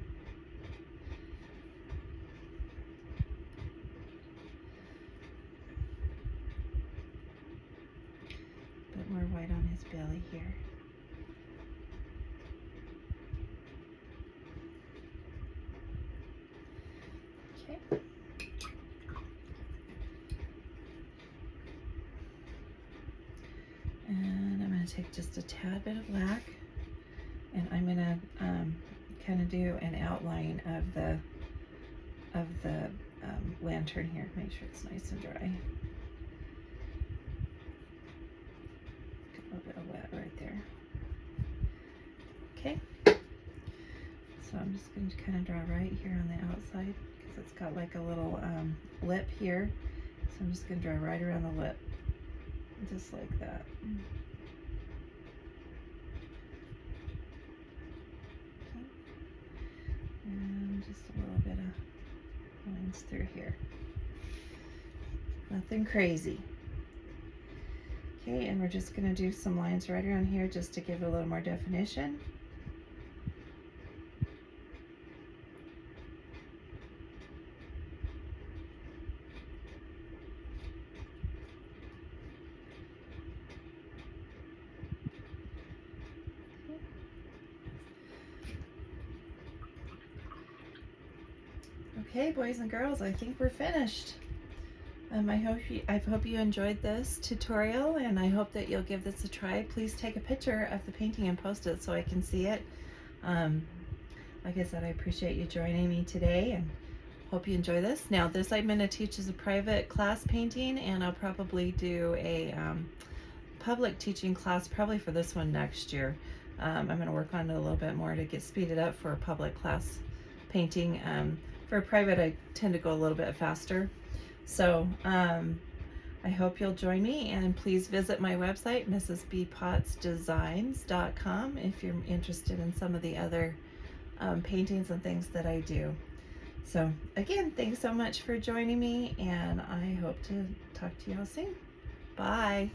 A bit more white on his belly here. Okay. And I'm going to take just a tad bit of black, and I'm going to kind of do an outline of the lantern here. Make sure it's nice and dry. Get a little bit of wet right there. Okay. So I'm just going to kind of draw right here on the outside, because it's got like a little lip here. So I'm just going to draw right around the lip, just like that. Okay. And just a little bit of lines through here. Nothing crazy. Okay, and we're just going to do some lines right around here just to give it a little more definition. Okay, boys and girls, I think we're finished. I hope you enjoyed this tutorial, and I hope that you'll give this a try. Please take a picture of the painting and post it so I can see it. Like I said, I appreciate you joining me today, and hope you enjoy this. Now, this I'm going to teach as a private class painting, and I'll probably do a public teaching class probably for this one next year. I'm going to work on it a little bit more to get speeded up for a public class painting. For private, I tend to go a little bit faster. So I hope you'll join me, and please visit my website, mrsbpottsdesigns.com, if you're interested in some of the other paintings and things that I do. So again, thanks so much for joining me, and I hope to talk to y'all soon. Bye.